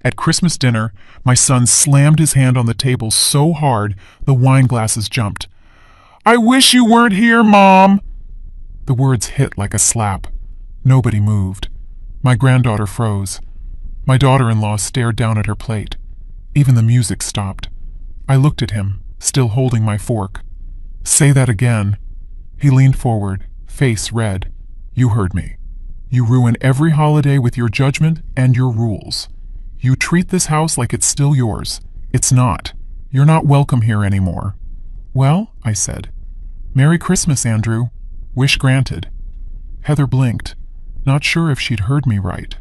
At Christmas dinner, my son slammed his hand on the table so hard the wine glasses jumped. "I wish you weren't here, Mom!" The words hit like a slap. Nobody moved. My granddaughter froze. My daughter-in-law stared down at her plate. Even the music stopped. I looked at him, still holding my fork. "Say that again." He leaned forward, face red. "You heard me. You ruin every holiday with your judgment and your rules. You treat this house like it's still yours. It's not. You're not welcome here anymore." "Well," I said. "Merry Christmas, Andrew. Wish granted." Heather blinked, not sure if she'd heard me right.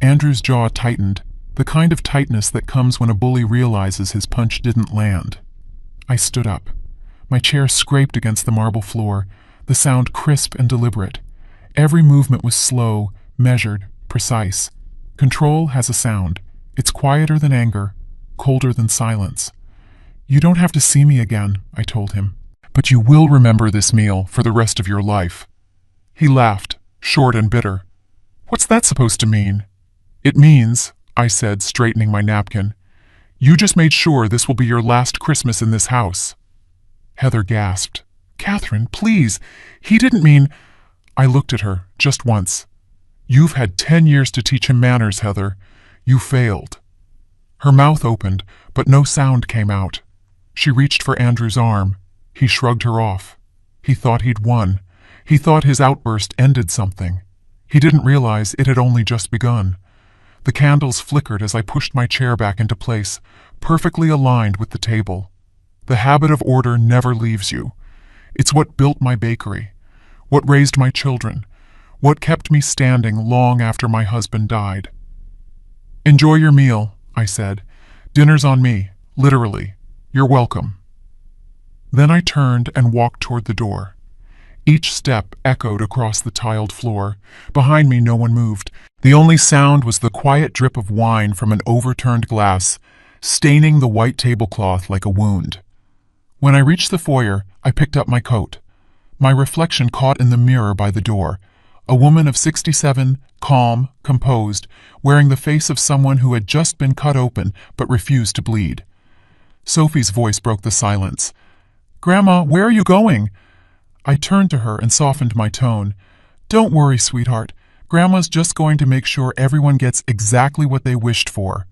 Andrew's jaw tightened, the kind of tightness that comes when a bully realizes his punch didn't land. I stood up. My chair scraped against the marble floor, the sound crisp and deliberate. Every movement was slow, measured, precise. Control has a sound. It's quieter than anger, colder than silence. "You don't have to see me again," I told him. "But you will remember this meal for the rest of your life." He laughed, short and bitter. "What's that supposed to mean?" "It means," I said, straightening my napkin, "you just made sure this will be your last Christmas in this house." Heather gasped. "Catherine, please, he didn't mean—" I looked at her, just once. "You've had 10 years to teach him manners, Heather. You failed." Her mouth opened, but no sound came out. She reached for Andrew's arm. He shrugged her off. He thought he'd won. He thought his outburst ended something. He didn't realize it had only just begun. The candles flickered as I pushed my chair back into place, perfectly aligned with the table. The habit of order never leaves you. It's what built my bakery, what raised my children, what kept me standing long after my husband died. "Enjoy your meal," I said. "Dinner's on me, literally. You're welcome." Then I turned and walked toward the door. Each step echoed across the tiled floor. Behind me no one moved. The only sound was the quiet drip of wine from an overturned glass, staining the white tablecloth like a wound. When I reached the foyer, I picked up my coat. My reflection caught in the mirror by the door. A woman of 67, calm, composed, wearing the face of someone who had just been cut open but refused to bleed. Sophie's voice broke the silence. "Grandma, where are you going?" I turned to her and softened my tone. "Don't worry, sweetheart. Grandma's just going to make sure everyone gets exactly what they wished for."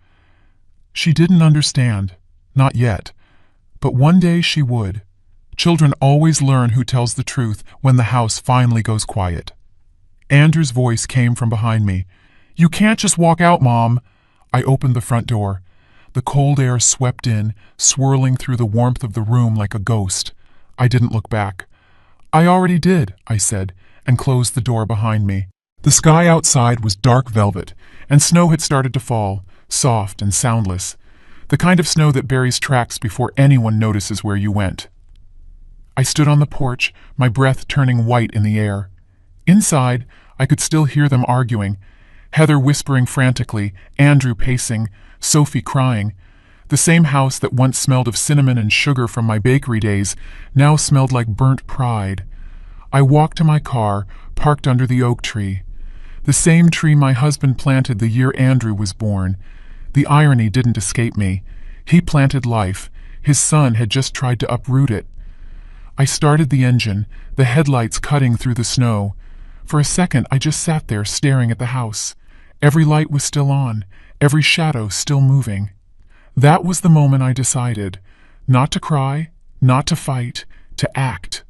She didn't understand. Not yet. But one day she would. Children always learn who tells the truth when the house finally goes quiet. Andrew's voice came from behind me. "You can't just walk out, Mom." I opened the front door. The cold air swept in, swirling through the warmth of the room like a ghost. I didn't look back. "I already did," I said, and closed the door behind me. The sky outside was dark velvet, and snow had started to fall, soft and soundless. The kind of snow that buries tracks before anyone notices where you went. I stood on the porch, my breath turning white in the air. Inside, I could still hear them arguing. Heather whispering frantically, Andrew pacing, Sophie crying. The same house that once smelled of cinnamon and sugar from my bakery days now smelled like burnt pride. I walked to my car, parked under the oak tree. The same tree my husband planted the year Andrew was born. The irony didn't escape me. He planted life. His son had just tried to uproot it. I started the engine, the headlights cutting through the snow. For a second, I just sat there staring at the house. Every light was still on, every shadow still moving. That was the moment I decided, not to cry, not to fight, to act.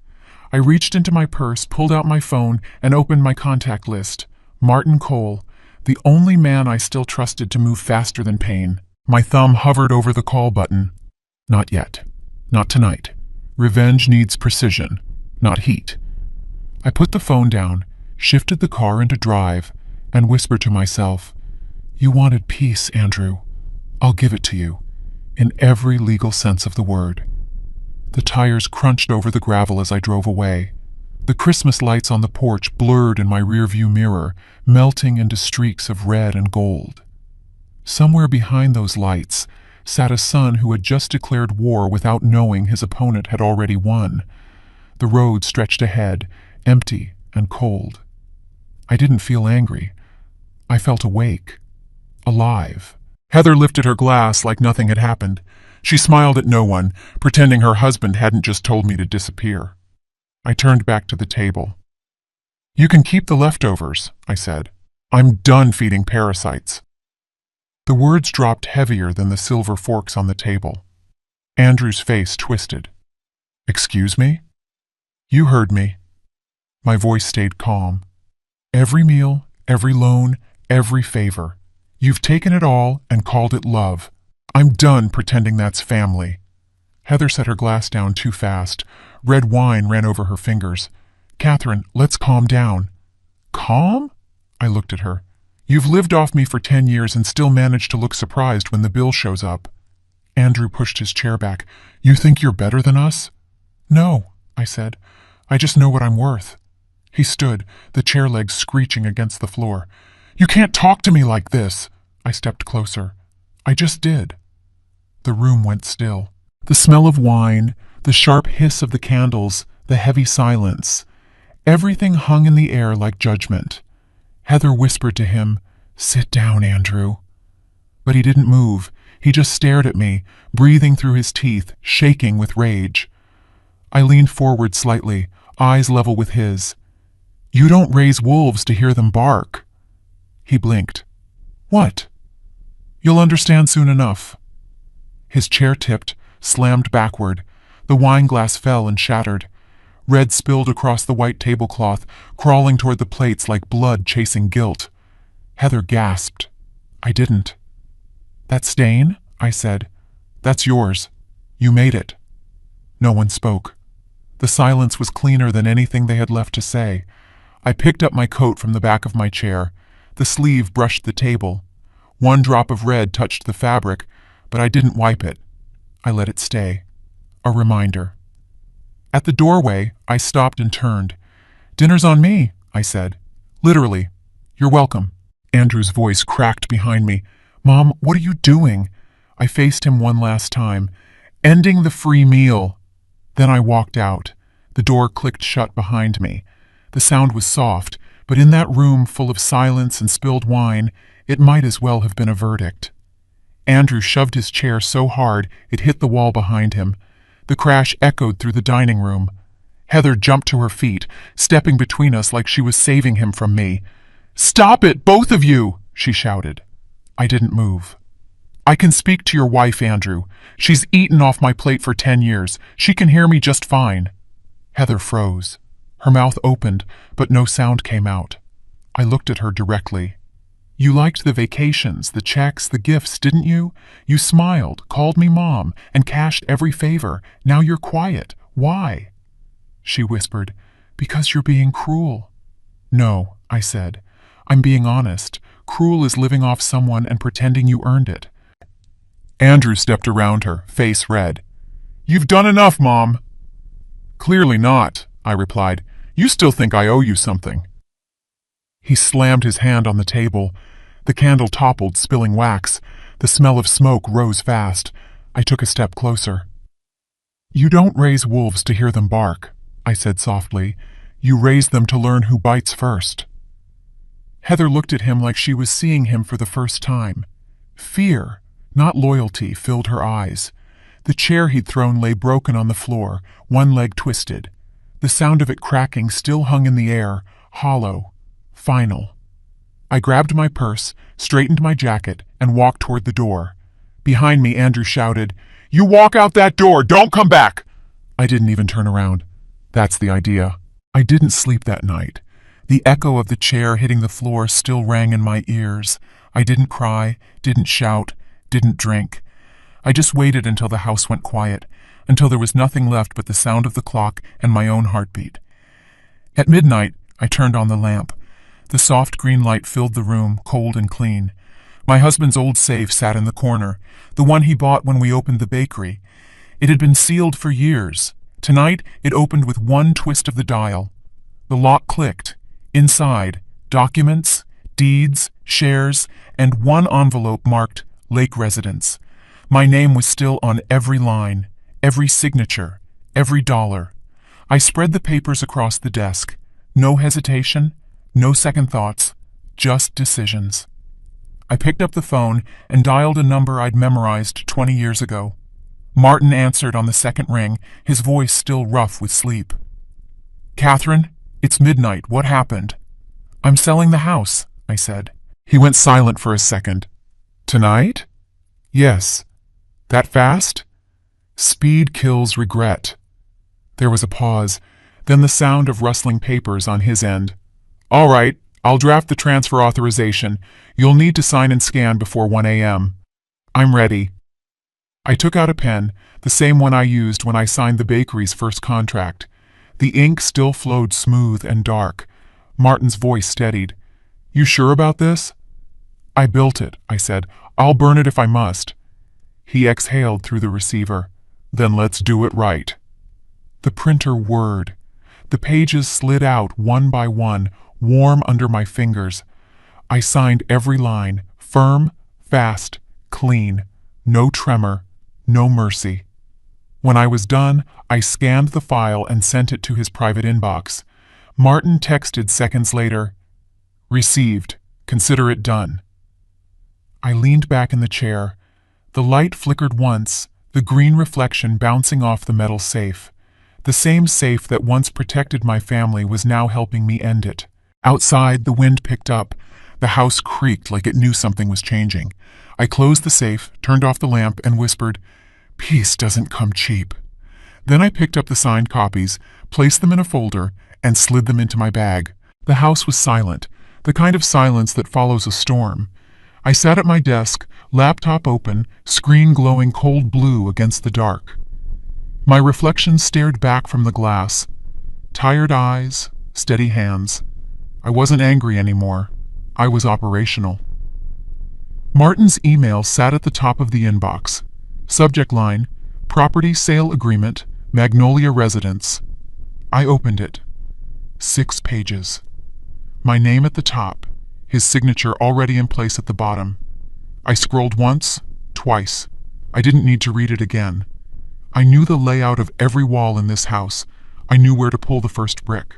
I reached into my purse, pulled out my phone, and opened my contact list. Martin Cole, the only man I still trusted to move faster than pain. My thumb hovered over the call button. Not yet. Not tonight. Revenge needs precision, not heat. I put the phone down, shifted the car into drive, and whispered to myself, "You wanted peace, Andrew. I'll give it to you, in every legal sense of the word." The tires crunched over the gravel as I drove away. The Christmas lights on the porch blurred in my rearview mirror, melting into streaks of red and gold. Somewhere behind those lights sat a son who had just declared war without knowing his opponent had already won. The road stretched ahead, empty and cold. I didn't feel angry. I felt awake, alive. Heather lifted her glass like nothing had happened. She smiled at no one, pretending her husband hadn't just told me to disappear. I turned back to the table. You can keep the leftovers, I said. I'm done feeding parasites. The words dropped heavier than the silver forks on the table. Andrew's face twisted. Excuse me? You heard me. My voice stayed calm. Every meal, every loan, every favor. You've taken it all and called it love. I'm done pretending that's family. Heather set her glass down too fast. Red wine ran over her fingers. Catherine, let's calm down. Calm? I looked at her. You've lived off me for 10 years and still managed to look surprised when the bill shows up. Andrew pushed his chair back. You think you're better than us? No, I said. I just know what I'm worth. He stood, the chair legs screeching against the floor. You can't talk to me like this. I stepped closer. I just did. The room went still. The smell of wine, the sharp hiss of the candles, the heavy silence. Everything hung in the air like judgment. Heather whispered to him, Sit down, Andrew. But he didn't move. He just stared at me, breathing through his teeth, shaking with rage. I leaned forward slightly, eyes level with his. You don't raise wolves to hear them bark. He blinked. What? You'll understand soon enough. His chair tipped, slammed backward. The wine glass fell and shattered. Red spilled across the white tablecloth, crawling toward the plates like blood chasing guilt. Heather gasped. I didn't. That stain? I said. That's yours. You made it. No one spoke. The silence was cleaner than anything they had left to say. I picked up my coat from the back of my chair. The sleeve brushed the table. One drop of red touched the fabric, but I didn't wipe it. I let it stay. A reminder. At the doorway, I stopped and turned. Dinner's on me, I said. Literally. You're welcome. Andrew's voice cracked behind me. Mom, what are you doing? I faced him one last time. Ending the free meal. Then I walked out. The door clicked shut behind me. The sound was soft, but in that room full of silence and spilled wine, it might as well have been a verdict. Andrew shoved his chair so hard it hit the wall behind him. The crash echoed through the dining room. Heather jumped to her feet, stepping between us like she was saving him from me. Stop it, both of you, she shouted. I didn't move. I can speak to your wife, Andrew. She's eaten off my plate for 10 years. She can hear me just fine. Heather froze. Her mouth opened, but no sound came out. I looked at her directly. You liked the vacations, the checks, the gifts, didn't you? You smiled, called me Mom, and cashed every favor. Now you're quiet. Why? She whispered, Because you're being cruel. No, I said. I'm being honest. Cruel is living off someone and pretending you earned it. Andrew stepped around her, face red. You've done enough, Mom. Clearly not, I replied. You still think I owe you something. He slammed his hand on the table. The candle toppled, spilling wax. The smell of smoke rose fast. I took a step closer. You don't raise wolves to hear them bark, I said softly. You raise them to learn who bites first. Heather looked at him like she was seeing him for the first time. Fear, not loyalty, filled her eyes. The chair he'd thrown lay broken on the floor, one leg twisted. The sound of it cracking still hung in the air, hollow, final. I grabbed my purse, straightened my jacket, and walked toward the door. Behind me, Andrew shouted, You walk out that door! Don't come back! I didn't even turn around. That's the idea. I didn't sleep that night. The echo of the chair hitting the floor still rang in my ears. I didn't cry, didn't shout, didn't drink. I just waited until the house went quiet, until there was nothing left but the sound of the clock and my own heartbeat. At midnight, I turned on the lamp. The soft green light filled the room, cold and clean. My husband's old safe sat in the corner, the one he bought when we opened the bakery. It had been sealed for years. Tonight, it opened with one twist of the dial. The lock clicked. Inside, documents, deeds, shares, and one envelope marked Lake Residence. My name was still on every line, every signature, every dollar. I spread the papers across the desk. No hesitation, no second thoughts, just decisions. I picked up the phone and dialed a number I'd memorized 20 years ago. Martin answered on the second ring, his voice still rough with sleep. "Catherine, it's midnight. What happened?" "I'm selling the house," I said. He went silent for a second. "Tonight?" "Yes." "That fast?" "Speed kills regret." There was a pause, then the sound of rustling papers on his end. "All right, I'll draft the transfer authorization. You'll need to sign and scan before 1 a.m. "I'm ready." I took out a pen, the same one I used when I signed the bakery's first contract. The ink still flowed smooth and dark. Martin's voice steadied. "You sure about this?" "I built it," I said. "I'll burn it if I must." He exhaled through the receiver. "Then let's do it right." The printer whirred. The pages slid out one by one, warm under my fingers. I signed every line, firm, fast, clean. No tremor, no mercy. When I was done, I scanned the file and sent it to his private inbox. Martin texted seconds later, "Received. Consider it done." I leaned back in the chair. The light flickered once, the green reflection bouncing off the metal safe. The same safe that once protected my family was now helping me end it. Outside, the wind picked up. The house creaked like it knew something was changing. I closed the safe, turned off the lamp, and whispered, "Peace doesn't come cheap." Then I picked up the signed copies, placed them in a folder, and slid them into my bag. The house was silent, the kind of silence that follows a storm. I sat at my desk, laptop open, screen glowing cold blue against the dark. My reflection stared back from the glass. Tired eyes, steady hands. I wasn't angry anymore. I was operational. Martin's email sat at the top of the inbox. Subject line, "Property Sale Agreement, Magnolia Residence." I opened it. 6 pages. My name at the top, his signature already in place at the bottom. I scrolled once, twice. I didn't need to read it again. I knew the layout of every wall in this house. I knew where to pull the first brick.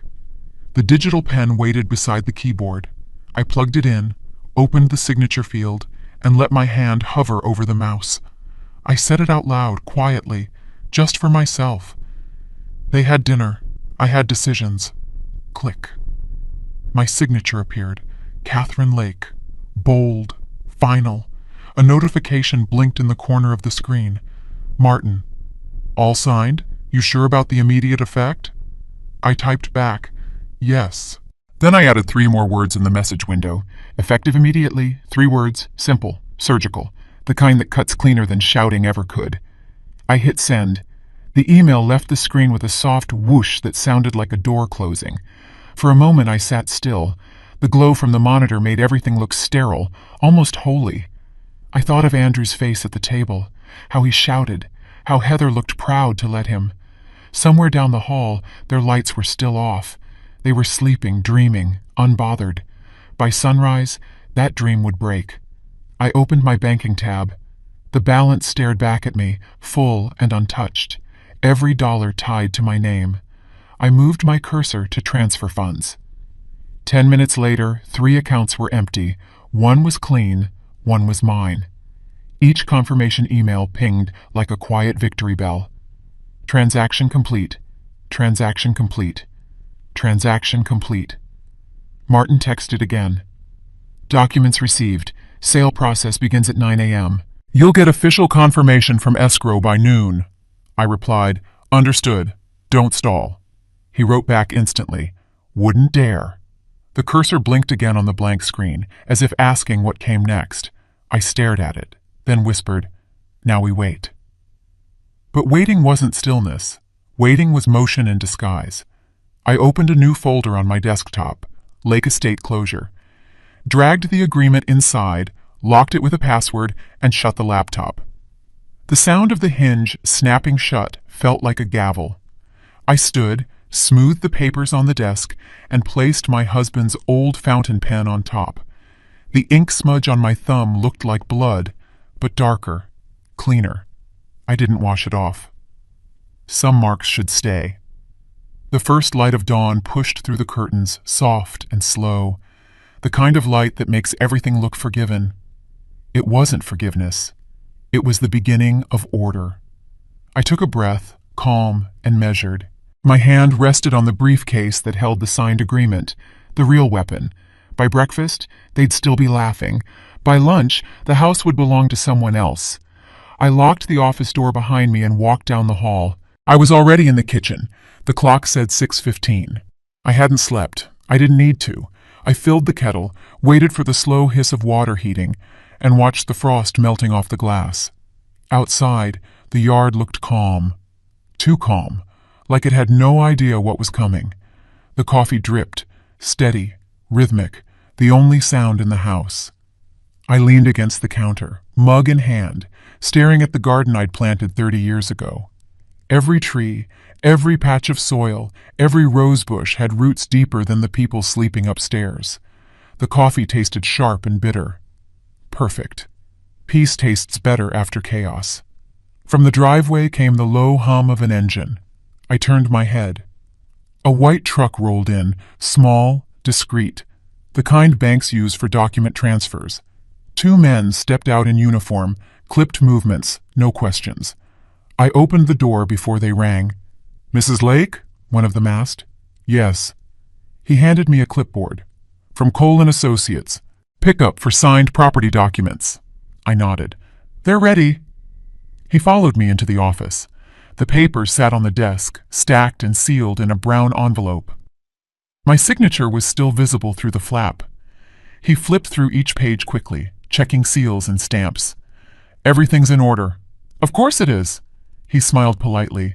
The digital pen waited beside the keyboard. I plugged it in, opened the signature field, and let my hand hover over the mouse. I said it out loud, quietly, just for myself. They had dinner. I had decisions. Click. My signature appeared. Catherine Lake. Bold. Final. A notification blinked in the corner of the screen. Martin. "All signed? You sure about the immediate effect?" I typed back, "Yes." Then I added 3 more words in the message window. Effective immediately, 3 words, simple, surgical, the kind that cuts cleaner than shouting ever could. I hit send. The email left the screen with a soft whoosh that sounded like a door closing. For a moment I sat still. The glow from the monitor made everything look sterile, almost holy. I thought of Andrew's face at the table, how he shouted, how Heather looked proud to let him. Somewhere down the hall, their lights were still off. They were sleeping, dreaming, unbothered. By sunrise, that dream would break. I opened my banking tab. The balance stared back at me, full and untouched. Every dollar tied to my name. I moved my cursor to transfer funds. 10 minutes later, 3 accounts were empty. 1 was clean, 1 was mine. Each confirmation email pinged like a quiet victory bell. Transaction complete. Transaction complete. Transaction complete. Martin texted again. Documents received. Sale process begins at 9 a.m. You'll get official confirmation from escrow by noon. I replied, "Understood. Don't stall." He wrote back instantly, "Wouldn't dare." The cursor blinked again on the blank screen, as if asking what came next. I stared at it, then whispered, "Now we wait." But waiting wasn't stillness. Waiting was motion in disguise. I opened a new folder on my desktop, Lake Estate Closure, dragged the agreement inside, locked it with a password, and shut the laptop. The sound of the hinge snapping shut felt like a gavel. I stood, smoothed the papers on the desk, and placed my husband's old fountain pen on top. The ink smudge on my thumb looked like blood, but darker, cleaner. I didn't wash it off. Some marks should stay. The first light of dawn pushed through the curtains, soft and slow, the kind of light that makes everything look forgiven, It wasn't forgiveness. It was the beginning of order. I took a breath, calm and measured. My hand rested on the briefcase that held the signed agreement, the real weapon. By breakfast, they'd still be laughing. By lunch, the house would belong to someone else. I locked the office door behind me and walked down the hall. I was already in the kitchen. The clock said 6:15. I hadn't slept. I didn't need to. I filled the kettle, waited for the slow hiss of water heating, and watched the frost melting off the glass. Outside, the yard looked calm. Too calm, like it had no idea what was coming. The coffee dripped, steady, rhythmic, the only sound in the house. I leaned against the counter, mug in hand, staring at the garden I'd planted 30 years ago. Every tree, every patch of soil, every rose bush had roots deeper than the people sleeping upstairs. The coffee tasted sharp and bitter. Perfect. Peace tastes better after chaos. From the driveway came the low hum of an engine. I turned my head. A white truck rolled in, small, discreet, the kind banks use for document transfers. 2 men stepped out in uniform, clipped movements, no questions. I opened the door before they rang. "Mrs. Lake?" one of them asked. "Yes." He handed me a clipboard. "From Cole & Associates. Pickup for signed property documents." I nodded. "They're ready." He followed me into the office. The papers sat on the desk, stacked and sealed in a brown envelope. My signature was still visible through the flap. He flipped through each page quickly, checking seals and stamps. "Everything's in order." "Of course it is." He smiled politely.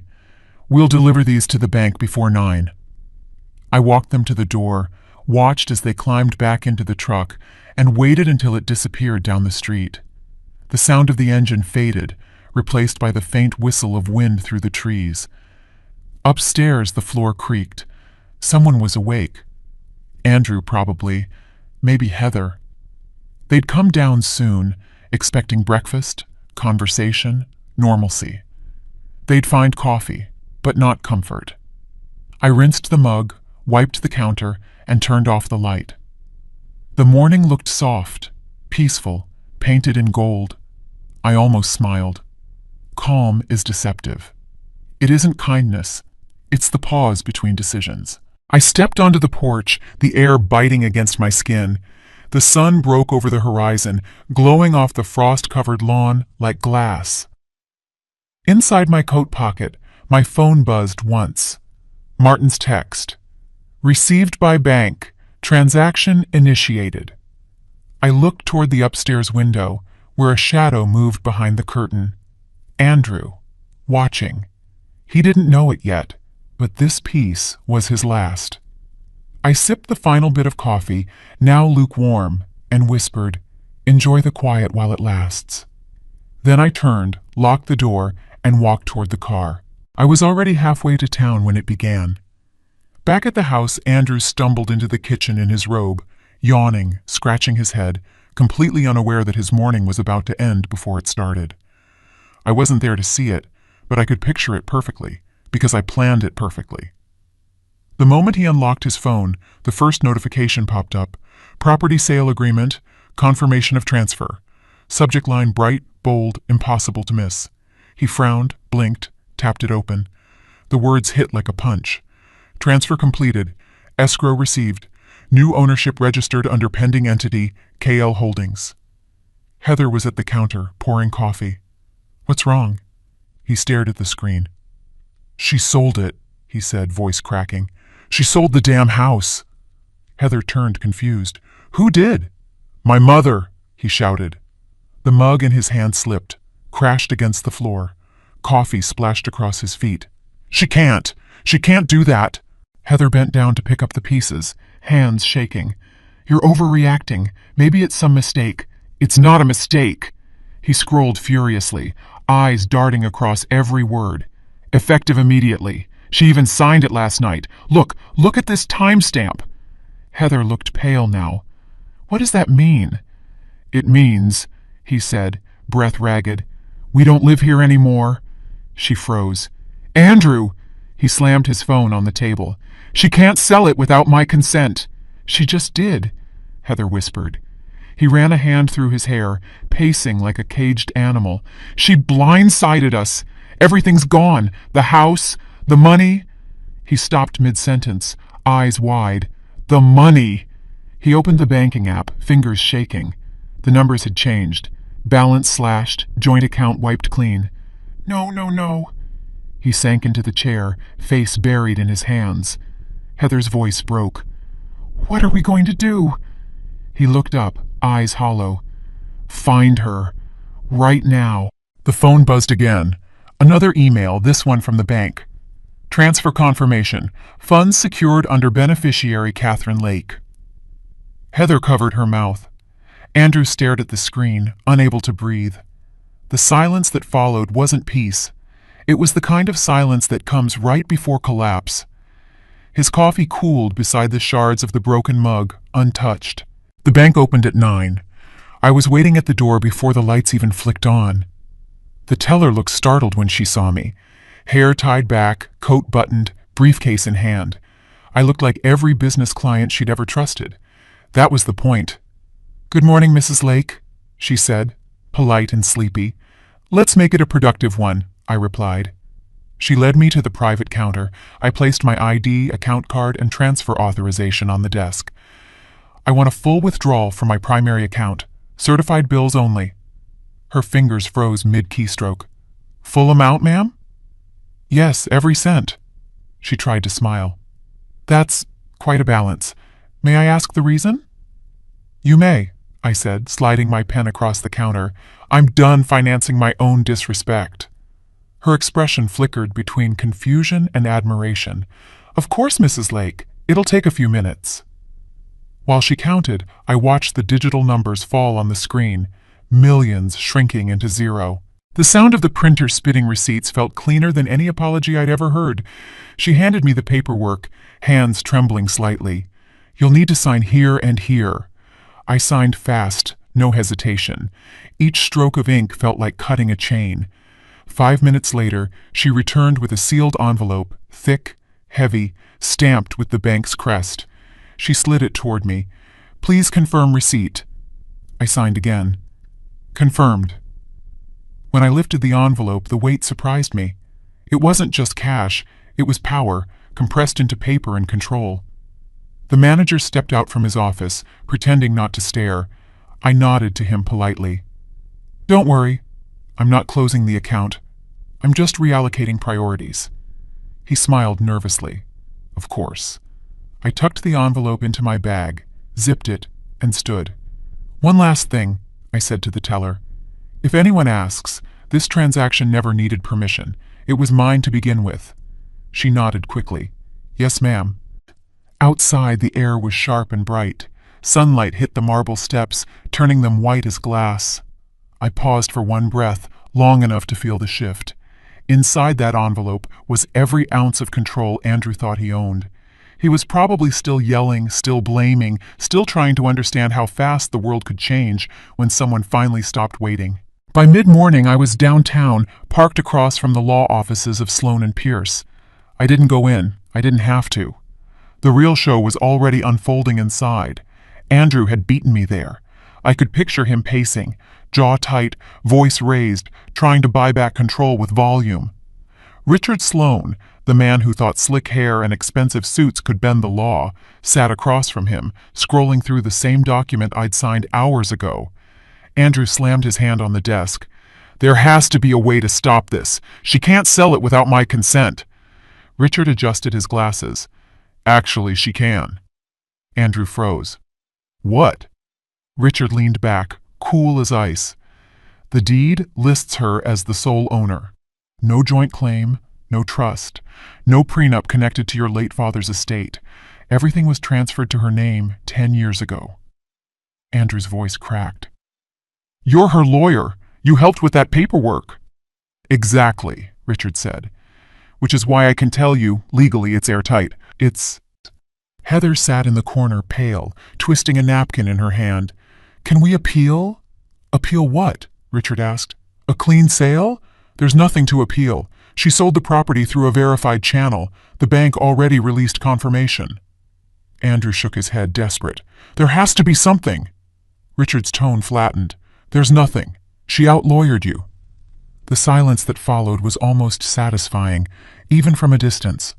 "We'll deliver these to the bank before 9. I walked them to the door, watched as they climbed back into the truck, and waited until it disappeared down the street. The sound of the engine faded, replaced by the faint whistle of wind through the trees. Upstairs, the floor creaked. Someone was awake. Andrew, probably. Maybe Heather. They'd come down soon, expecting breakfast, conversation, normalcy. They'd find coffee, but not comfort. I rinsed the mug, wiped the counter, and turned off the light. The morning looked soft, peaceful, painted in gold. I almost smiled. Calm is deceptive. It isn't kindness. It's the pause between decisions. I stepped onto the porch, the air biting against my skin. The sun broke over the horizon, glowing off the frost-covered lawn like glass. Inside my coat pocket, my phone buzzed once. Martin's text. "Received by bank. Transaction initiated." I looked toward the upstairs window, where a shadow moved behind the curtain. Andrew, watching. He didn't know it yet, but this piece was his last. I sipped the final bit of coffee, now lukewarm, and whispered, "Enjoy the quiet while it lasts." Then I turned, locked the door, and walked toward the car. I was already halfway to town when it began. Back at the house, Andrew stumbled into the kitchen in his robe, yawning, scratching his head, completely unaware that his morning was about to end before it started. I wasn't there to see it, but I could picture it perfectly, because I planned it perfectly. The moment he unlocked his phone, the first notification popped up. Property sale agreement, confirmation of transfer. Subject line bright, bold, impossible to miss. He frowned, blinked, tapped it open. The words hit like a punch. Transfer completed. Escrow received. New ownership registered under pending entity, KL Holdings. Heather was at the counter, pouring coffee. "What's wrong?" He stared at the screen. "She sold it," he said, voice cracking. "She sold the damn house." Heather turned, confused. "Who did?" "My mother," he shouted. The mug in his hand slipped, crashed against the floor. Coffee splashed across his feet. She can't do that." Heather bent down to pick up the pieces, hands shaking. "You're overreacting. Maybe it's some mistake." "It's not a mistake." He scrolled furiously, eyes darting across every word. "Effective immediately. She even signed it last night. Look at this timestamp." Heather looked pale now. "What does that mean?" "It means," he said, breath ragged, "we don't live here anymore." She froze. "Andrew!" He slammed his phone on the table. "She can't sell it without my consent." "She just did," Heather whispered. He ran a hand through his hair, pacing like a caged animal. She blindsided us. Everything's gone. The house, the money. He stopped mid-sentence, eyes wide. The money. He opened the banking app, fingers shaking. The numbers had changed. Balance slashed, joint account wiped clean. No, no, no. He sank into the chair, face buried in his hands. Heather's voice broke. What are we going to do? He looked up, eyes hollow. Find her. Right now. The phone buzzed again. Another email, this one from the bank. Transfer confirmation. Funds secured under beneficiary Catherine Lake. Heather covered her mouth. Andrew stared at the screen, unable to breathe. The silence that followed wasn't peace. It was the kind of silence that comes right before collapse. His coffee cooled beside the shards of the broken mug, untouched. The bank opened at 9. I was waiting at the door before the lights even flicked on. The teller looked startled when she saw me. Hair tied back, coat buttoned, briefcase in hand. I looked like every business client she'd ever trusted. That was the point. Good morning, Mrs. Lake, she said, polite and sleepy. Let's make it a productive one, I replied. She led me to the private counter. I placed my ID, account card, and transfer authorization on the desk. I want a full withdrawal from my primary account. Certified bills only. Her fingers froze mid-keystroke. Full amount, ma'am? Yes, every cent. She tried to smile. That's quite a balance. May I ask the reason? You may, I said, sliding my pen across the counter. I'm done financing my own disrespect. Her expression flickered between confusion and admiration. Of course, Mrs. Lake. It'll take a few minutes. While she counted, I watched the digital numbers fall on the screen, millions shrinking into zero. The sound of the printer spitting receipts felt cleaner than any apology I'd ever heard. She handed me the paperwork, hands trembling slightly. You'll need to sign here and here. I signed fast, no hesitation. Each stroke of ink felt like cutting a chain. 5 minutes later, she returned with a sealed envelope, thick, heavy, stamped with the bank's crest. She slid it toward me. Please confirm receipt. I signed again. Confirmed. When I lifted the envelope, the weight surprised me. It wasn't just cash, it was power, compressed into paper and control. The manager stepped out from his office, pretending not to stare. I nodded to him politely. Don't worry. I'm not closing the account. I'm just reallocating priorities. He smiled nervously. Of course. I tucked the envelope into my bag, zipped it, and stood. One last thing, I said to the teller. If anyone asks, this transaction never needed permission. It was mine to begin with. She nodded quickly. Yes, ma'am. Outside, the air was sharp and bright. Sunlight hit the marble steps, turning them white as glass. I paused for one breath, long enough to feel the shift. Inside that envelope was every ounce of control Andrew thought he owned. He was probably still yelling, still blaming, still trying to understand how fast the world could change when someone finally stopped waiting. By mid-morning, I was downtown, parked across from the law offices of Sloan and Pierce. I didn't go in. I didn't have to. The real show was already unfolding inside. Andrew had beaten me there. I could picture him pacing, jaw tight, voice raised, trying to buy back control with volume. Richard Sloan, the man who thought slick hair and expensive suits could bend the law, sat across from him, scrolling through the same document I'd signed hours ago. Andrew slammed his hand on the desk. There has to be a way to stop this. She can't sell it without my consent. Richard adjusted his glasses. Actually, she can. Andrew froze. What? Richard leaned back, cool as ice. The deed lists her as the sole owner. No joint claim, no trust, no prenup connected to your late father's estate. Everything was transferred to her name 10 years ago. Andrew's voice cracked. You're her lawyer. You helped with that paperwork. Exactly, Richard said. Which is why I can tell you, legally it's airtight. It's... Heather sat in the corner, pale, twisting a napkin in her hand. Can we appeal? Appeal what? Richard asked. A clean sale? There's nothing to appeal. She sold the property through a verified channel. The bank already released confirmation. Andrew shook his head, desperate. There has to be something. Richard's tone flattened. There's nothing. She outlawyered you. The silence that followed was almost satisfying, even from a distance.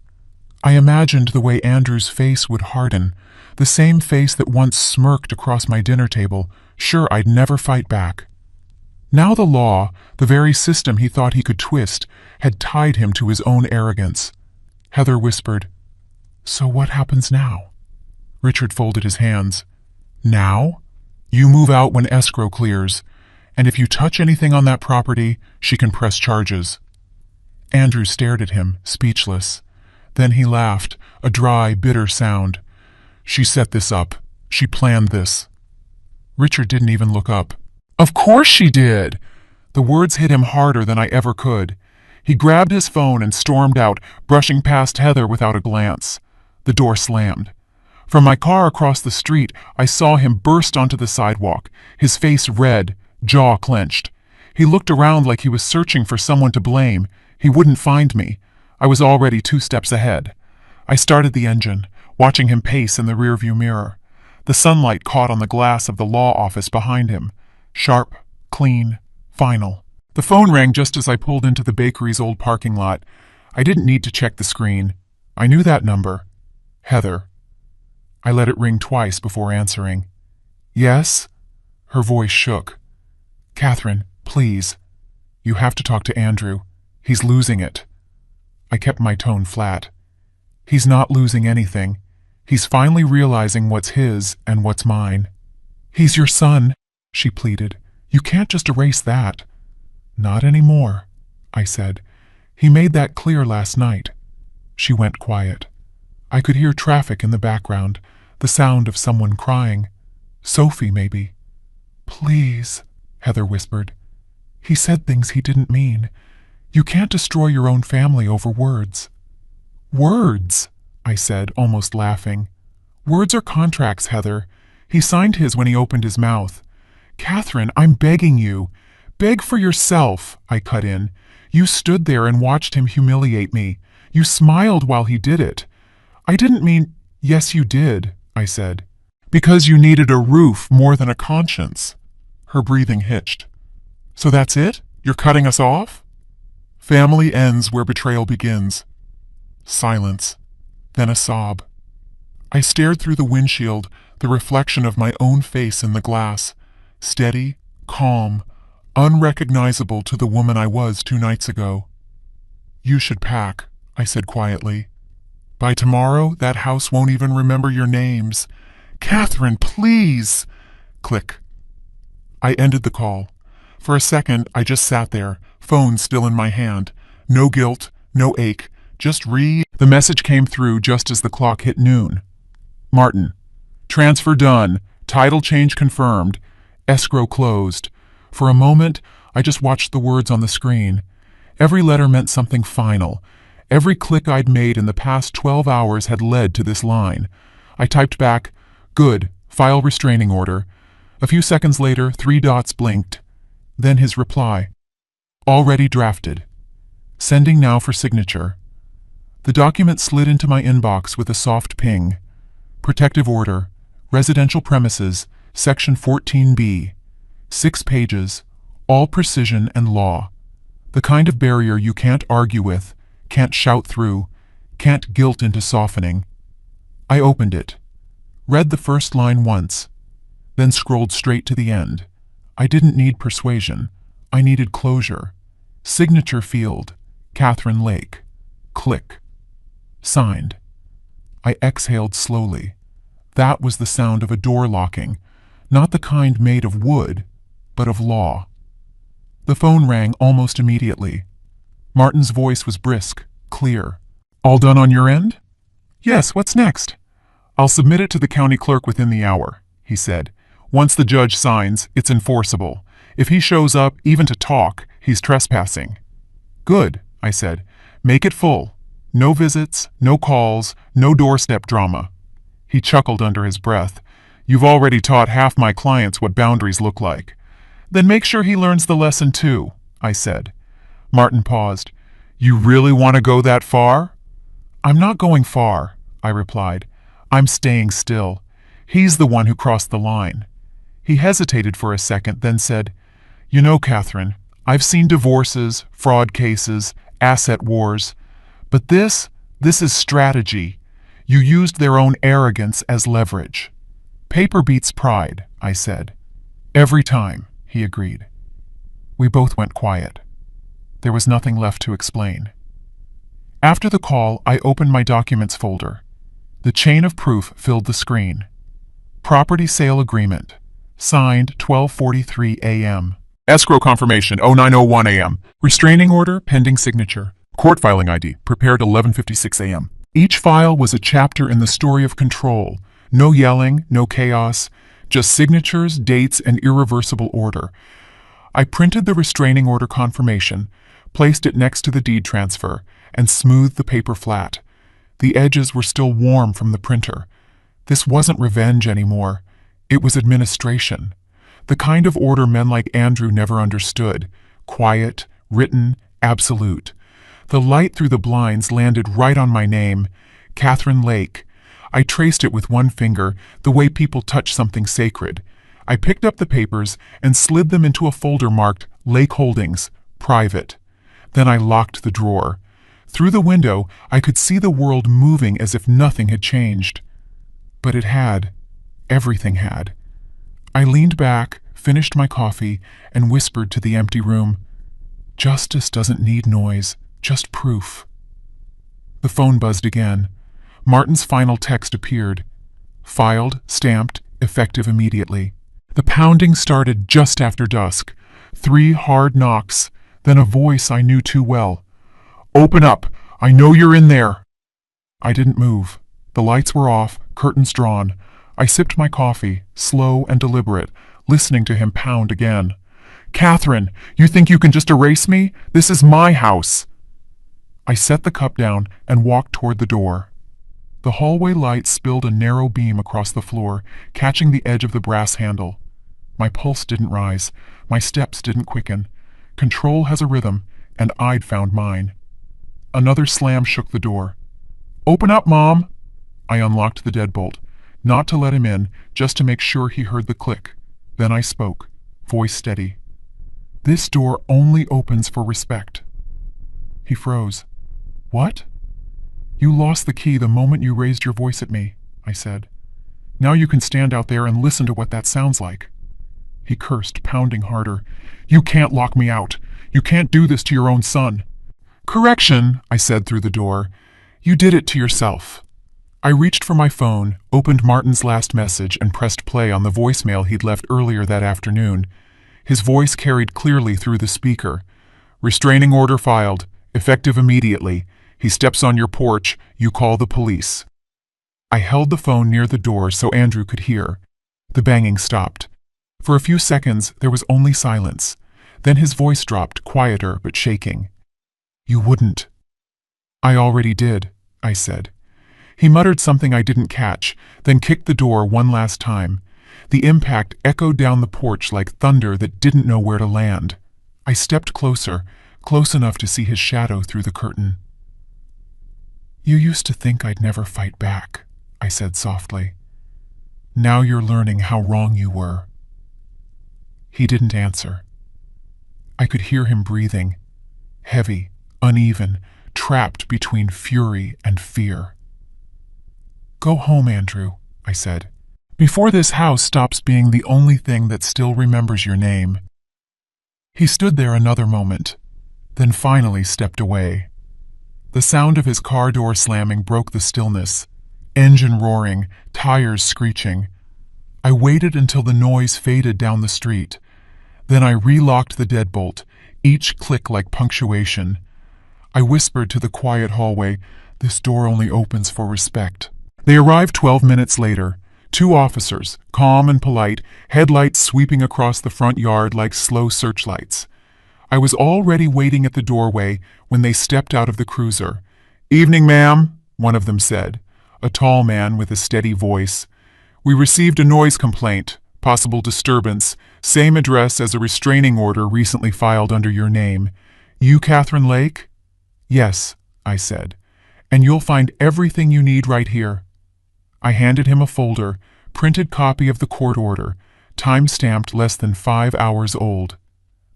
I imagined the way Andrew's face would harden, the same face that once smirked across my dinner table, sure I'd never fight back. Now the law, the very system he thought he could twist, had tied him to his own arrogance. Heather whispered, "So what happens now?" Richard folded his hands. "Now? You move out when escrow clears, and if you touch anything on that property, she can press charges." Andrew stared at him, speechless. Then he laughed, a dry, bitter sound. "She set this up. She planned this." Richard didn't even look up. "Of course she did!" The words hit him harder than I ever could. He grabbed his phone and stormed out, brushing past Heather without a glance. The door slammed. From my car across the street, I saw him burst onto the sidewalk, his face red, jaw clenched. He looked around like he was searching for someone to blame. He wouldn't find me. I was already 2 steps ahead. I started the engine, watching him pace in the rearview mirror. The sunlight caught on the glass of the law office behind him. Sharp, clean, final. The phone rang just as I pulled into the bakery's old parking lot. I didn't need to check the screen. I knew that number. Heather. I let it ring twice before answering. "Yes?" Her voice shook. "Catherine, please. You have to talk to Andrew. He's losing it." I kept my tone flat. "He's not losing anything. He's finally realizing what's his and what's mine." "He's your son," she pleaded. "You can't just erase that." "Not anymore," I said. "He made that clear last night." She went quiet. I could hear traffic in the background, the sound of someone crying. Sophie, maybe. "Please," Heather whispered. "He said things he didn't mean. You can't destroy your own family over words." "Words?" I said, almost laughing. "Words are contracts, Heather. He signed his when he opened his mouth." "Catherine, I'm begging you. Beg for yourself," I cut in. "You stood there and watched him humiliate me. You smiled while he did it." "I didn't mean—" "Yes, you did," I said. "Because you needed a roof more than a conscience." Her breathing hitched. "So that's it? You're cutting us off?" Family ends where betrayal begins. Silence. Then a sob. I stared through the windshield, the reflection of my own face in the glass. Steady, calm, unrecognizable to the woman I was 2 nights ago. "You should pack," I said quietly. "By tomorrow, that house won't even remember your names." "Catherine, please!" Click. I ended the call. For a second, I just sat there, phone still in my hand. No guilt, no ache, just read. The message came through just as the clock hit noon. "Martin. Transfer done. Title change confirmed. Escrow closed." For a moment, I just watched the words on the screen. Every letter meant something final. Every click I'd made in the past 12 hours had led to this line. I typed back, "Good. File restraining order." A few seconds later, 3 dots blinked. Then his reply. "Already drafted. Sending now for signature." The document slid into my inbox with a soft ping. Protective order. Residential premises. Section 14B. 6 pages. All precision and law. The kind of barrier you can't argue with, can't shout through, can't guilt into softening. I opened it. Read the first line once. Then scrolled straight to the end. I didn't need persuasion. I needed closure. Signature field. Catherine Lake. Click. Signed. I exhaled slowly. That was the sound of a door locking, not the kind made of wood, but of law. The phone rang almost immediately. Martin's voice was brisk, clear. "All done on your end?" "Yes, what's next?" "I'll submit it to the county clerk within the hour," he said. "Once the judge signs, it's enforceable. If he shows up, even to talk, he's trespassing." "Good," I said. "Make it full. No visits, no calls, no doorstep drama." He chuckled under his breath. "You've already taught half my clients what boundaries look like." "Then make sure he learns the lesson too," I said. Martin paused. "You really want to go that far?" "I'm not going far," I replied. "I'm staying still. He's the one who crossed the line." He hesitated for a second, then said, "You know, Catherine, I've seen divorces, fraud cases, asset wars. But this is strategy. You used their own arrogance as leverage." "Paper beats pride," I said. "Every time," he agreed. We both went quiet. There was nothing left to explain. After the call, I opened my documents folder. The chain of proof filled the screen. Property sale agreement. Signed 12:43 a.m. Escrow confirmation 09:01 a.m. Restraining order pending signature. Court filing ID prepared 11:56 a.m. Each file was a chapter in the story of control. No yelling, no chaos, just signatures, dates, and irreversible order. I printed the restraining order confirmation, placed it next to the deed transfer, and smoothed the paper flat. The edges were still warm from the printer. This wasn't revenge anymore. It was administration. The kind of order men like Andrew never understood. Quiet, written, absolute. The light through the blinds landed right on my name, Catherine Lake. I traced it with one finger, the way people touch something sacred. I picked up the papers and slid them into a folder marked Lake Holdings, Private. Then I locked the drawer. Through the window, I could see the world moving as if nothing had changed. But it had. Everything had. I leaned back, finished my coffee, and whispered to the empty room, "Justice doesn't need noise, just proof." The phone buzzed again. Martin's final text appeared. Filed, stamped, effective immediately. The pounding started just after dusk. 3 hard knocks, then a voice I knew too well. "Open up! I know you're in there!" I didn't move. The lights were off, curtains drawn. I sipped my coffee, slow and deliberate, listening to him pound again. "Catherine, you think you can just erase me? This is my house!" I set the cup down and walked toward the door. The hallway light spilled a narrow beam across the floor, catching the edge of the brass handle. My pulse didn't rise. My steps didn't quicken. Control has a rhythm, and I'd found mine. Another slam shook the door. "Open up, Mom!" I unlocked the deadbolt, not to let him in, just to make sure he heard the click. Then I spoke, voice steady. "This door only opens for respect." He froze. "What?" "You lost the key the moment you raised your voice at me," I said. "Now you can stand out there and listen to what that sounds like." He cursed, pounding harder. "You can't lock me out. You can't do this to your own son." "Correction," I said through the door. "You did it to yourself." I reached for my phone, opened Martin's last message, and pressed play on the voicemail he'd left earlier that afternoon. His voice carried clearly through the speaker. "Restraining order filed. Effective immediately. He steps on your porch. You call the police." I held the phone near the door so Andrew could hear. The banging stopped. For a few seconds, there was only silence. Then his voice dropped, quieter but shaking. "You wouldn't." "I already did," I said. He muttered something I didn't catch, then kicked the door one last time. The impact echoed down the porch like thunder that didn't know where to land. I stepped closer, close enough to see his shadow through the curtain. "You used to think I'd never fight back," I said softly. "Now you're learning how wrong you were." He didn't answer. I could hear him breathing, heavy, uneven, trapped between fury and fear. "Go home, Andrew," I said, "before this house stops being the only thing that still remembers your name." He stood there another moment, then finally stepped away. The sound of his car door slamming broke the stillness, engine roaring, tires screeching. I waited until the noise faded down the street. Then I relocked the deadbolt, each click like punctuation. I whispered to the quiet hallway, "This door only opens for respect." They arrived 12 minutes later. 2 officers, calm and polite, headlights sweeping across the front yard like slow searchlights. I was already waiting at the doorway when they stepped out of the cruiser. "Evening, ma'am," one of them said, a tall man with a steady voice. "We received a noise complaint, possible disturbance, same address as a restraining order recently filed under your name. You Catherine Lake?" "Yes," I said, "and you'll find everything you need right here." I handed him a folder, printed copy of the court order, time-stamped less than 5 hours old.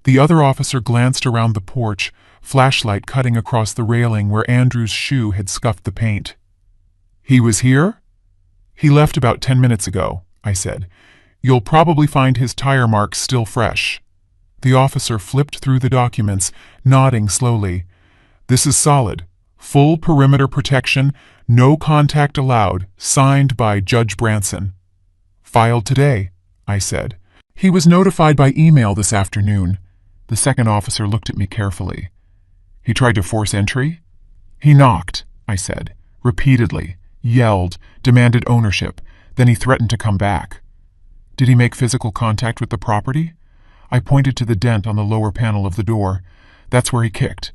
The other officer glanced around the porch, flashlight cutting across the railing where Andrew's shoe had scuffed the paint. "He was here?" "He left about 10 minutes ago," I said. "You'll probably find his tire marks still fresh." The officer flipped through the documents, nodding slowly. "This is solid. Full perimeter protection, no contact allowed, signed by Judge Branson." "Filed today," I said. "He was notified by email this afternoon." The second officer looked at me carefully. "He tried to force entry?" "He knocked," I said, repeatedly, yelled, demanded ownership, then he threatened to come back. "Did he make physical contact with the property?" I pointed to the dent on the lower panel of the door. "That's where he kicked."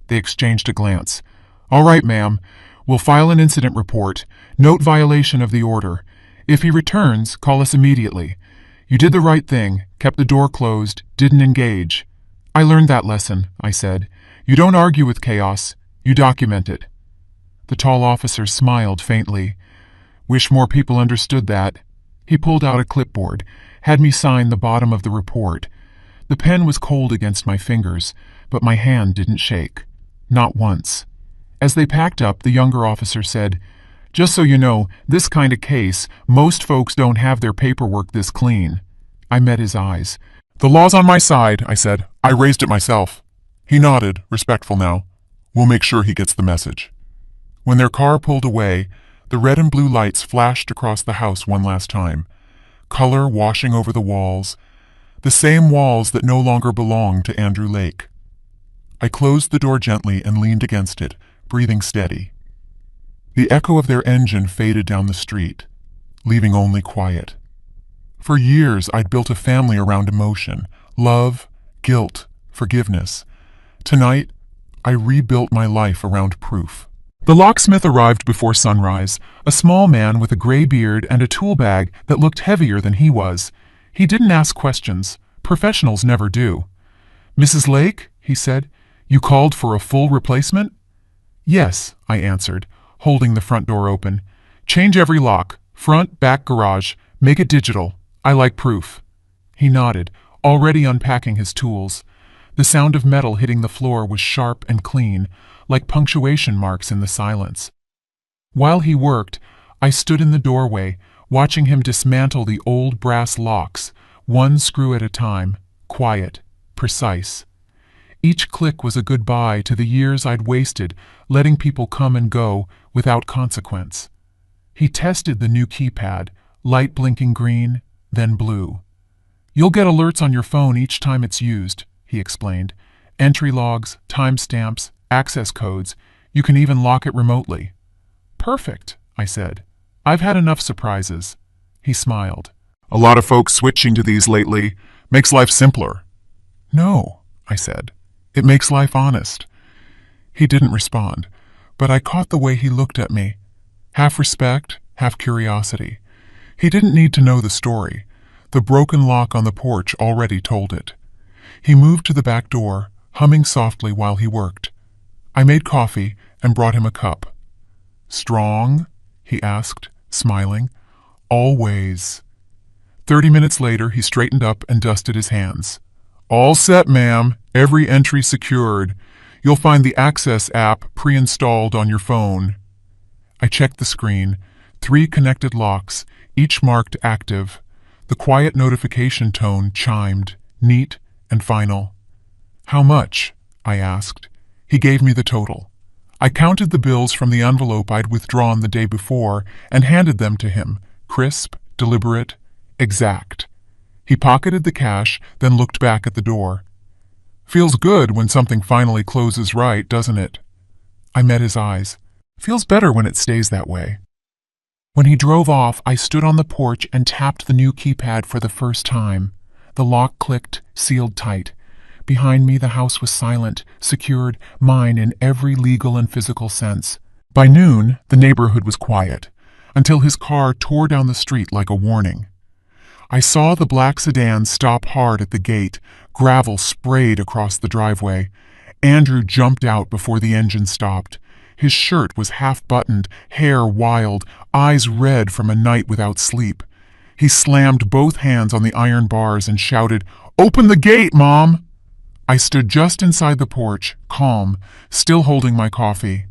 They exchanged a glance. "All right, ma'am. We'll file an incident report. Note violation of the order. If he returns, call us immediately. You did the right thing, kept the door closed, didn't engage." "I learned that lesson," I said. "You don't argue with chaos. You document it." The tall officer smiled faintly. "Wish more people understood that." He pulled out a clipboard, had me sign the bottom of the report. The pen was cold against my fingers, but my hand didn't shake. Not once. As they packed up, the younger officer said, "Just so you know, this kind of case, most folks don't have their paperwork this clean." I met his eyes. "The law's on my side," I said. "I raised it myself." He nodded, respectful now. "We'll make sure he gets the message." When their car pulled away, the red and blue lights flashed across the house one last time, color washing over the walls, the same walls that no longer belonged to Andrew Lake. I closed the door gently and leaned against it, breathing steady. The echo of their engine faded down the street, leaving only quiet. For years, I'd built a family around emotion, love, guilt, forgiveness. Tonight, I rebuilt my life around proof. The locksmith arrived before sunrise, a small man with a gray beard and a tool bag that looked heavier than he was. He didn't ask questions. Professionals never do. "Mrs. Lake," he said, "you called for a full replacement?" "Yes," I answered, holding the front door open. "Change every lock, front, back, garage. Make it digital. I like proof." He nodded, already unpacking his tools. The sound of metal hitting the floor was sharp and clean, like punctuation marks in the silence. While he worked, I stood in the doorway, watching him dismantle the old brass locks, one screw at a time, quiet, precise. Each click was a goodbye to the years I'd wasted letting people come and go without consequence. He tested the new keypad, light blinking green, then blue. "You'll get alerts on your phone each time it's used," he explained. "Entry logs, timestamps, access codes. You can even lock it remotely." "Perfect," I said. "I've had enough surprises." He smiled. "A lot of folks switching to these lately. Makes life simpler." "No," I said. "It makes life honest." He didn't respond, but I caught the way he looked at me. Half respect, half curiosity. He didn't need to know the story. The broken lock on the porch already told it. He moved to the back door, humming softly while he worked. I made coffee and brought him a cup. "Strong?" he asked, smiling. "Always." 30 minutes later, he straightened up and dusted his hands. "All set, ma'am. Every entry secured. You'll find the Access app pre-installed on your phone." I checked the screen. 3 connected locks, each marked active. The quiet notification tone chimed, neat and final. "How much?" I asked. He gave me the total. I counted the bills from the envelope I'd withdrawn the day before and handed them to him, crisp, deliberate, exact. He pocketed the cash, then looked back at the door. "Feels good when something finally closes right, doesn't it?" I met his eyes. "Feels better when it stays that way." When he drove off, I stood on the porch and tapped the new keypad for the first time. The lock clicked, sealed tight. Behind me, the house was silent, secured, mine in every legal and physical sense. By noon, the neighborhood was quiet, until his car tore down the street like a warning. I saw the black sedan stop hard at the gate, gravel sprayed across the driveway. Andrew jumped out before the engine stopped. His shirt was half-buttoned, hair wild, eyes red from a night without sleep. He slammed both hands on the iron bars and shouted, "Open the gate, Mom!" I stood just inside the porch, calm, still holding my coffee.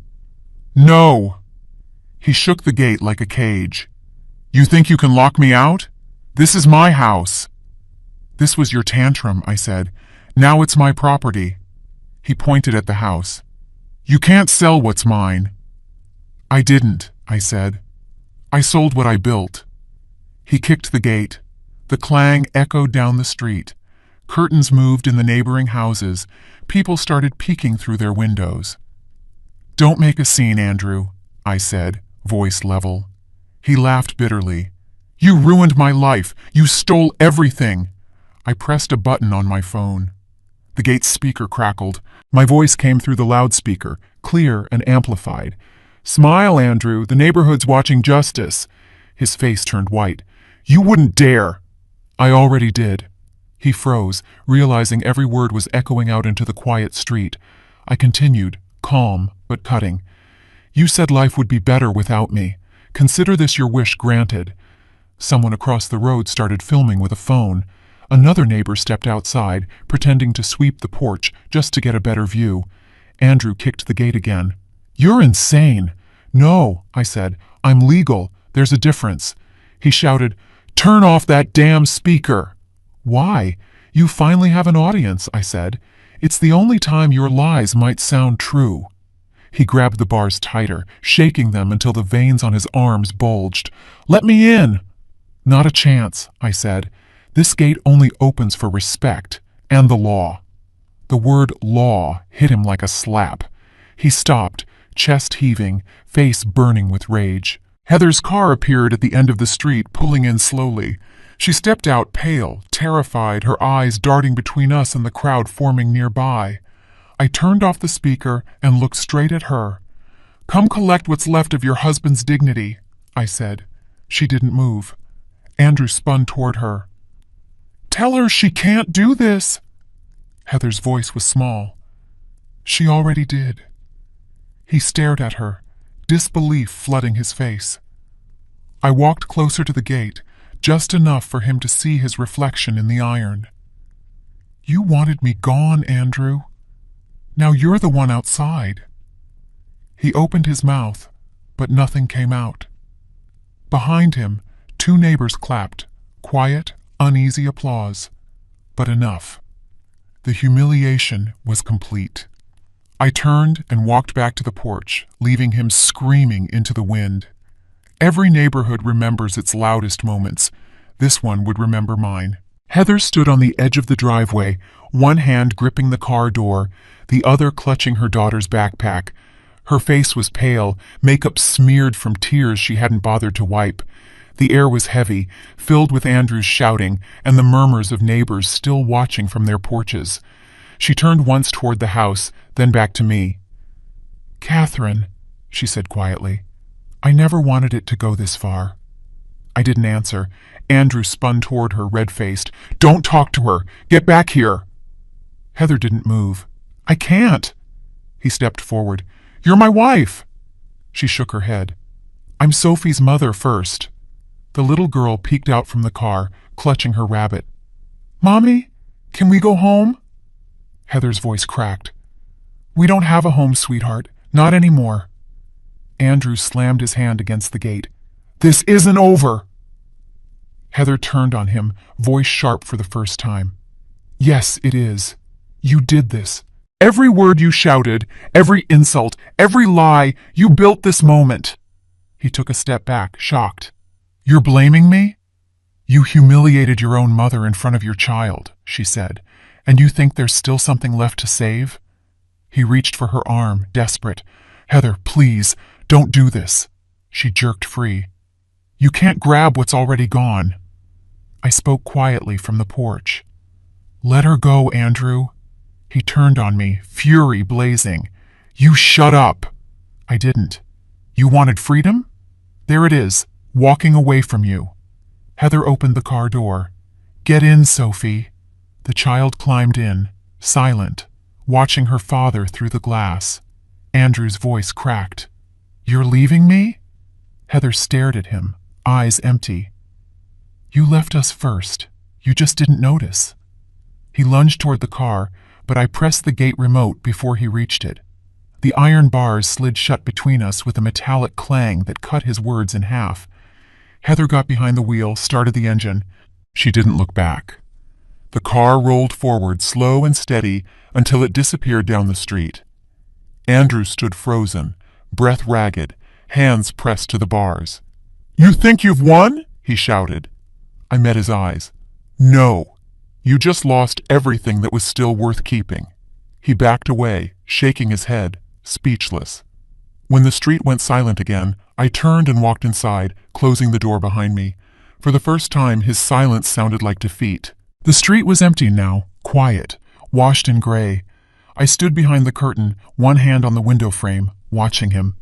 "No!" He shook the gate like a cage. "You think you can lock me out? This is my house." "This was your tantrum," I said. "Now it's my property." He pointed at the house. "You can't sell what's mine." "I didn't," I said. "I sold what I built." He kicked the gate. The clang echoed down the street. Curtains moved in the neighboring houses. People started peeking through their windows. "Don't make a scene, Andrew," I said, voice level. He laughed bitterly. "You ruined my life. You stole everything." I pressed a button on my phone. The gate's speaker crackled. My voice came through the loudspeaker, clear and amplified. "Smile, Andrew. The neighborhood's watching justice." His face turned white. "You wouldn't dare." "I already did." He froze, realizing every word was echoing out into the quiet street. I continued, calm but cutting. "You said life would be better without me. Consider this your wish granted." Someone across the road started filming with a phone. Another neighbor stepped outside, pretending to sweep the porch just to get a better view. Andrew kicked the gate again. "You're insane." "No," I said. "I'm legal. There's a difference." He shouted, "Turn off that damn speaker." "Why? You finally have an audience," I said. "It's the only time your lies might sound true." He grabbed the bars tighter, shaking them until the veins on his arms bulged. "Let me in." "Not a chance," I said. "This gate only opens for respect and the law." The word law hit him like a slap. He stopped, chest heaving, face burning with rage. Heather's car appeared at the end of the street, pulling in slowly. She stepped out pale, terrified, her eyes darting between us and the crowd forming nearby. I turned off the speaker and looked straight at her. "Come collect what's left of your husband's dignity," I said. She didn't move. Andrew spun toward her. "Tell her she can't do this." Heather's voice was small. "She already did." He stared at her, disbelief flooding his face. I walked closer to the gate, just enough for him to see his reflection in the iron. "You wanted me gone, Andrew. Now you're the one outside." He opened his mouth, but nothing came out. Behind him, two neighbors clapped, quiet, uneasy applause, but enough. The humiliation was complete. I turned and walked back to the porch, leaving him screaming into the wind. Every neighborhood remembers its loudest moments. This one would remember mine. Heather stood on the edge of the driveway, one hand gripping the car door, the other clutching her daughter's backpack. Her face was pale, makeup smeared from tears she hadn't bothered to wipe. The air was heavy, filled with Andrew's shouting and the murmurs of neighbors still watching from their porches. She turned once toward the house, then back to me. "Catherine," she said quietly, "I never wanted it to go this far." I didn't answer. Andrew spun toward her, red-faced. "Don't talk to her! Get back here!" Heather didn't move. "I can't." He stepped forward. "You're my wife." She shook her head. "I'm Sophie's mother first." The little girl peeked out from the car, clutching her rabbit. "Mommy, can we go home?" Heather's voice cracked. "We don't have a home, sweetheart. Not anymore." Andrew slammed his hand against the gate. "This isn't over." Heather turned on him, voice sharp for the first time. "Yes, it is. You did this. Every word you shouted, every insult, every lie, you built this moment." He took a step back, shocked. "You're blaming me? You humiliated your own mother in front of your child," she said, "and you think there's still something left to save?" He reached for her arm, desperate. "Heather, please, don't do this." She jerked free. "You can't grab what's already gone." I spoke quietly from the porch. "Let her go, Andrew." He turned on me, fury blazing. "You shut up." I didn't. "You wanted freedom? There it is, walking away from you." Heather opened the car door. "Get in, Sophie." The child climbed in, silent, watching her father through the glass. Andrew's voice cracked. "You're leaving me?" Heather stared at him, eyes empty. You left us first. You just didn't notice. He lunged toward the car, but I pressed the gate remote before he reached it. The iron bars slid shut between us with a metallic clang that cut his words in half. Heather got behind the wheel, started the engine. She didn't look back. The car rolled forward, slow and steady, until it disappeared down the street. Andrew stood frozen, breath ragged, hands pressed to the bars. "You think you've won?" he shouted. I met his eyes. "No. You just lost everything that was still worth keeping." He backed away, shaking his head, speechless. When the street went silent again, I turned and walked inside, closing the door behind me. For the first time, his silence sounded like defeat. The street was empty now, quiet, washed in gray. I stood behind the curtain, one hand on the window frame, watching him.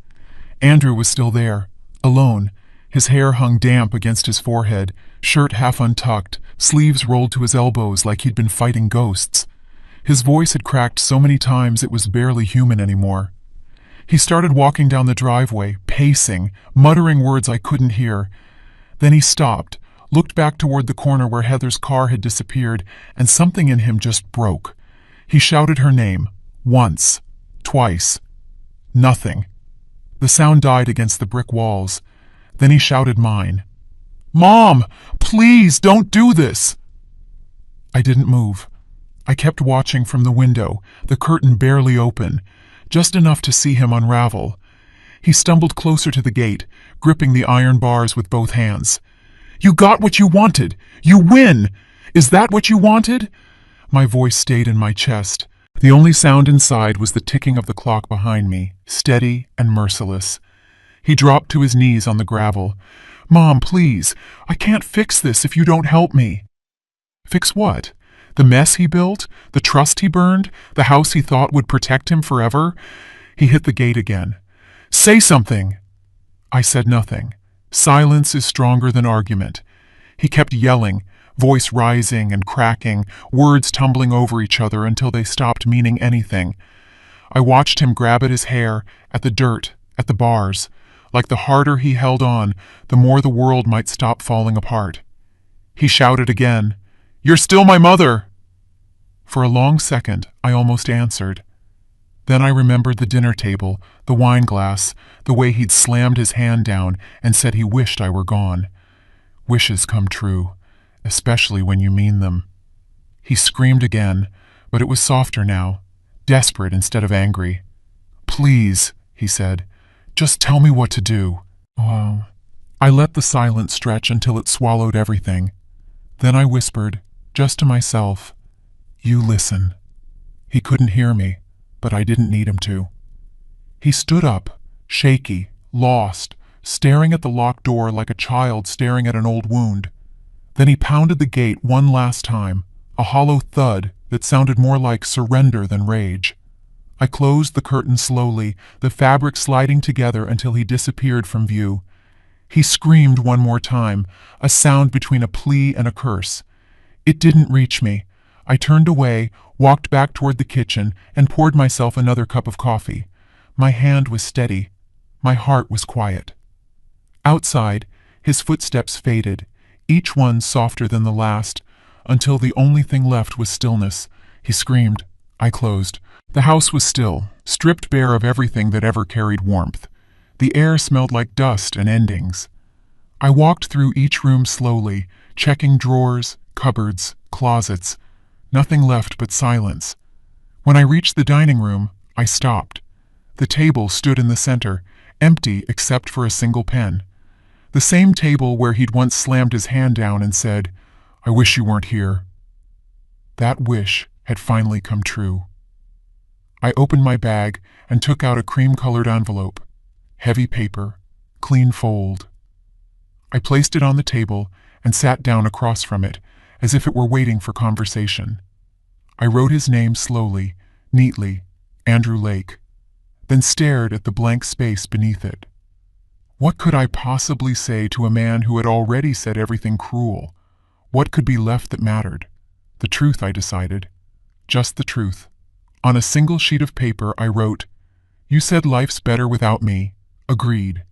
Andrew was still there, alone. His hair hung damp against his forehead, shirt half untucked, sleeves rolled to his elbows like he'd been fighting ghosts. His voice had cracked so many times it was barely human anymore. He started walking down the driveway, pacing, muttering words I couldn't hear. Then he stopped, looked back toward the corner where Heather's car had disappeared, and something in him just broke. He shouted her name, once, twice. Nothing. The sound died against the brick walls. Then he shouted mine. "Mom, please don't do this!" I didn't move. I kept watching from the window, the curtain barely open, just enough to see him unravel. He stumbled closer to the gate, gripping the iron bars with both hands. "You got what you wanted! You win! Is that what you wanted?" My voice stayed in my chest. The only sound inside was the ticking of the clock behind me, steady and merciless. He dropped to his knees on the gravel. "Mom, please, I can't fix this if you don't help me." Fix what? The mess he built? The trust he burned? The house he thought would protect him forever? He hit the gate again. "Say something!" I said nothing. Silence is stronger than argument. He kept yelling, voice rising and cracking, words tumbling over each other until they stopped meaning anything. I watched him grab at his hair, at the dirt, at the bars. Like the harder he held on, the more the world might stop falling apart. He shouted again, "You're still my mother!" For a long second, I almost answered. Then I remembered the dinner table, the wine glass, the way he'd slammed his hand down and said he wished I were gone. Wishes come true, especially when you mean them. He screamed again, but it was softer now, desperate instead of angry. "Please," he said, "just tell me what to do." Oh. I let the silence stretch until it swallowed everything. Then I whispered, just to myself, "You listen." He couldn't hear me, but I didn't need him to. He stood up, shaky, lost, staring at the locked door like a child staring at an old wound. Then he pounded the gate one last time, a hollow thud that sounded more like surrender than rage. I closed the curtain slowly, the fabric sliding together until he disappeared from view. He screamed one more time, a sound between a plea and a curse. It didn't reach me. I turned away, walked back toward the kitchen, and poured myself another cup of coffee. My hand was steady. My heart was quiet. Outside, his footsteps faded, each one softer than the last, until the only thing left was stillness. He screamed. I closed. The house was still, stripped bare of everything that ever carried warmth. The air smelled like dust and endings. I walked through each room slowly, checking drawers, cupboards, closets. Nothing left but silence. When I reached the dining room, I stopped. The table stood in the center, empty except for a single pen. The same table where he'd once slammed his hand down and said, "I wish you weren't here." That wish had finally come true. I opened my bag and took out a cream-colored envelope. Heavy paper, clean fold. I placed it on the table and sat down across from it, as if it were waiting for conversation. I wrote his name slowly, neatly, Andrew Lake, then stared at the blank space beneath it. What could I possibly say to a man who had already said everything cruel? What could be left that mattered? The truth, I decided. Just the truth. On a single sheet of paper, I wrote, "You said life's better without me. Agreed."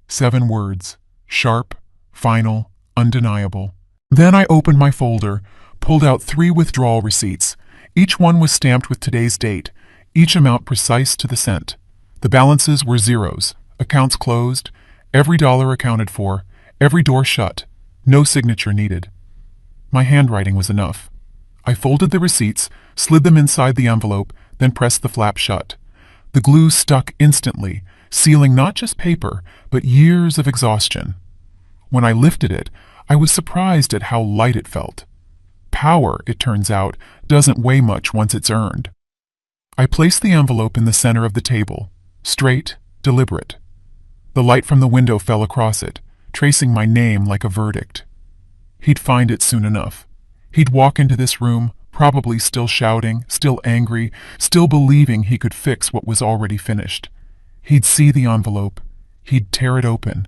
7 words, sharp, final, undeniable. Then I opened my folder, pulled out 3 withdrawal receipts. Each one was stamped with today's date, each amount precise to the cent. The balances were zeros, accounts closed, every dollar accounted for, every door shut, no signature needed. My handwriting was enough. I folded the receipts, slid them inside the envelope, then pressed the flap shut. The glue stuck instantly, sealing not just paper, but years of exhaustion. When I lifted it, I was surprised at how light it felt. Power, it turns out, doesn't weigh much once it's earned. I placed the envelope in the center of the table, straight, deliberate. The light from the window fell across it, tracing my name like a verdict. He'd find it soon enough. He'd walk into this room, probably still shouting, still angry, still believing he could fix what was already finished. He'd see the envelope. He'd tear it open.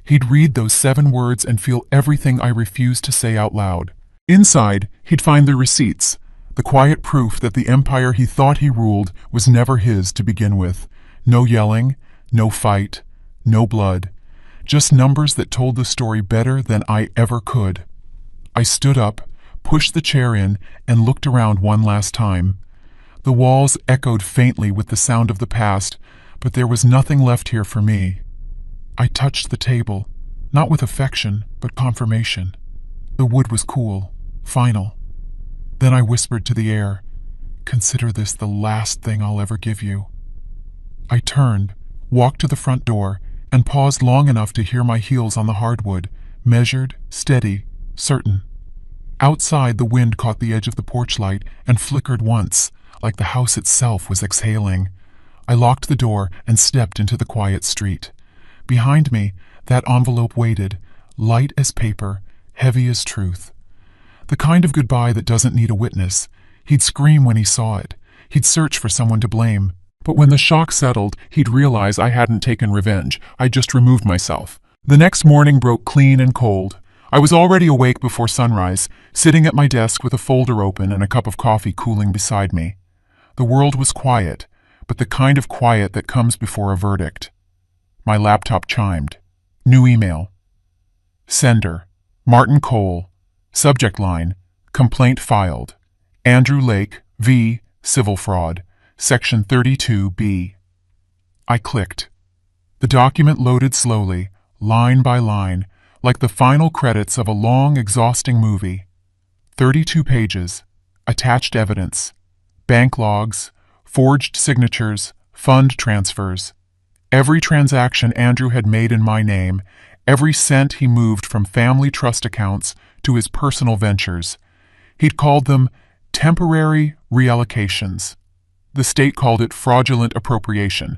He'd read those 7 words and feel everything I refused to say out loud. Inside, he'd find the receipts, the quiet proof that the empire he thought he ruled was never his to begin with. No yelling, no fight, no blood. Just numbers that told the story better than I ever could. I stood up, pushed the chair in, and looked around one last time. The walls echoed faintly with the sound of the past, but there was nothing left here for me. I touched the table, not with affection, but confirmation. The wood was cool, final. Then I whispered to the air, "Consider this the last thing I'll ever give you." I turned, walked to the front door, and paused long enough to hear my heels on the hardwood, measured, steady, certain. Outside, the wind caught the edge of the porch light and flickered once, like the house itself was exhaling. I locked the door and stepped into the quiet street. Behind me, that envelope waited, light as paper, heavy as truth. The kind of goodbye that doesn't need a witness. He'd scream when he saw it. He'd search for someone to blame. But when the shock settled, he'd realize I hadn't taken revenge. I'd just removed myself. The next morning broke clean and cold. I was already awake before sunrise, sitting at my desk with a folder open and a cup of coffee cooling beside me. The world was quiet, but the kind of quiet that comes before a verdict. My laptop chimed. New email. Sender, Martin Cole. Subject line, complaint filed. Andrew Lake, v. Civil fraud. Section 32B. I clicked. The document loaded slowly, line by line, like the final credits of a long, exhausting movie. 32 pages, attached evidence, bank logs, forged signatures, fund transfers. Every transaction Andrew had made in my name, every cent he moved from family trust accounts to his personal ventures. He'd called them temporary reallocations. The state called it fraudulent appropriation.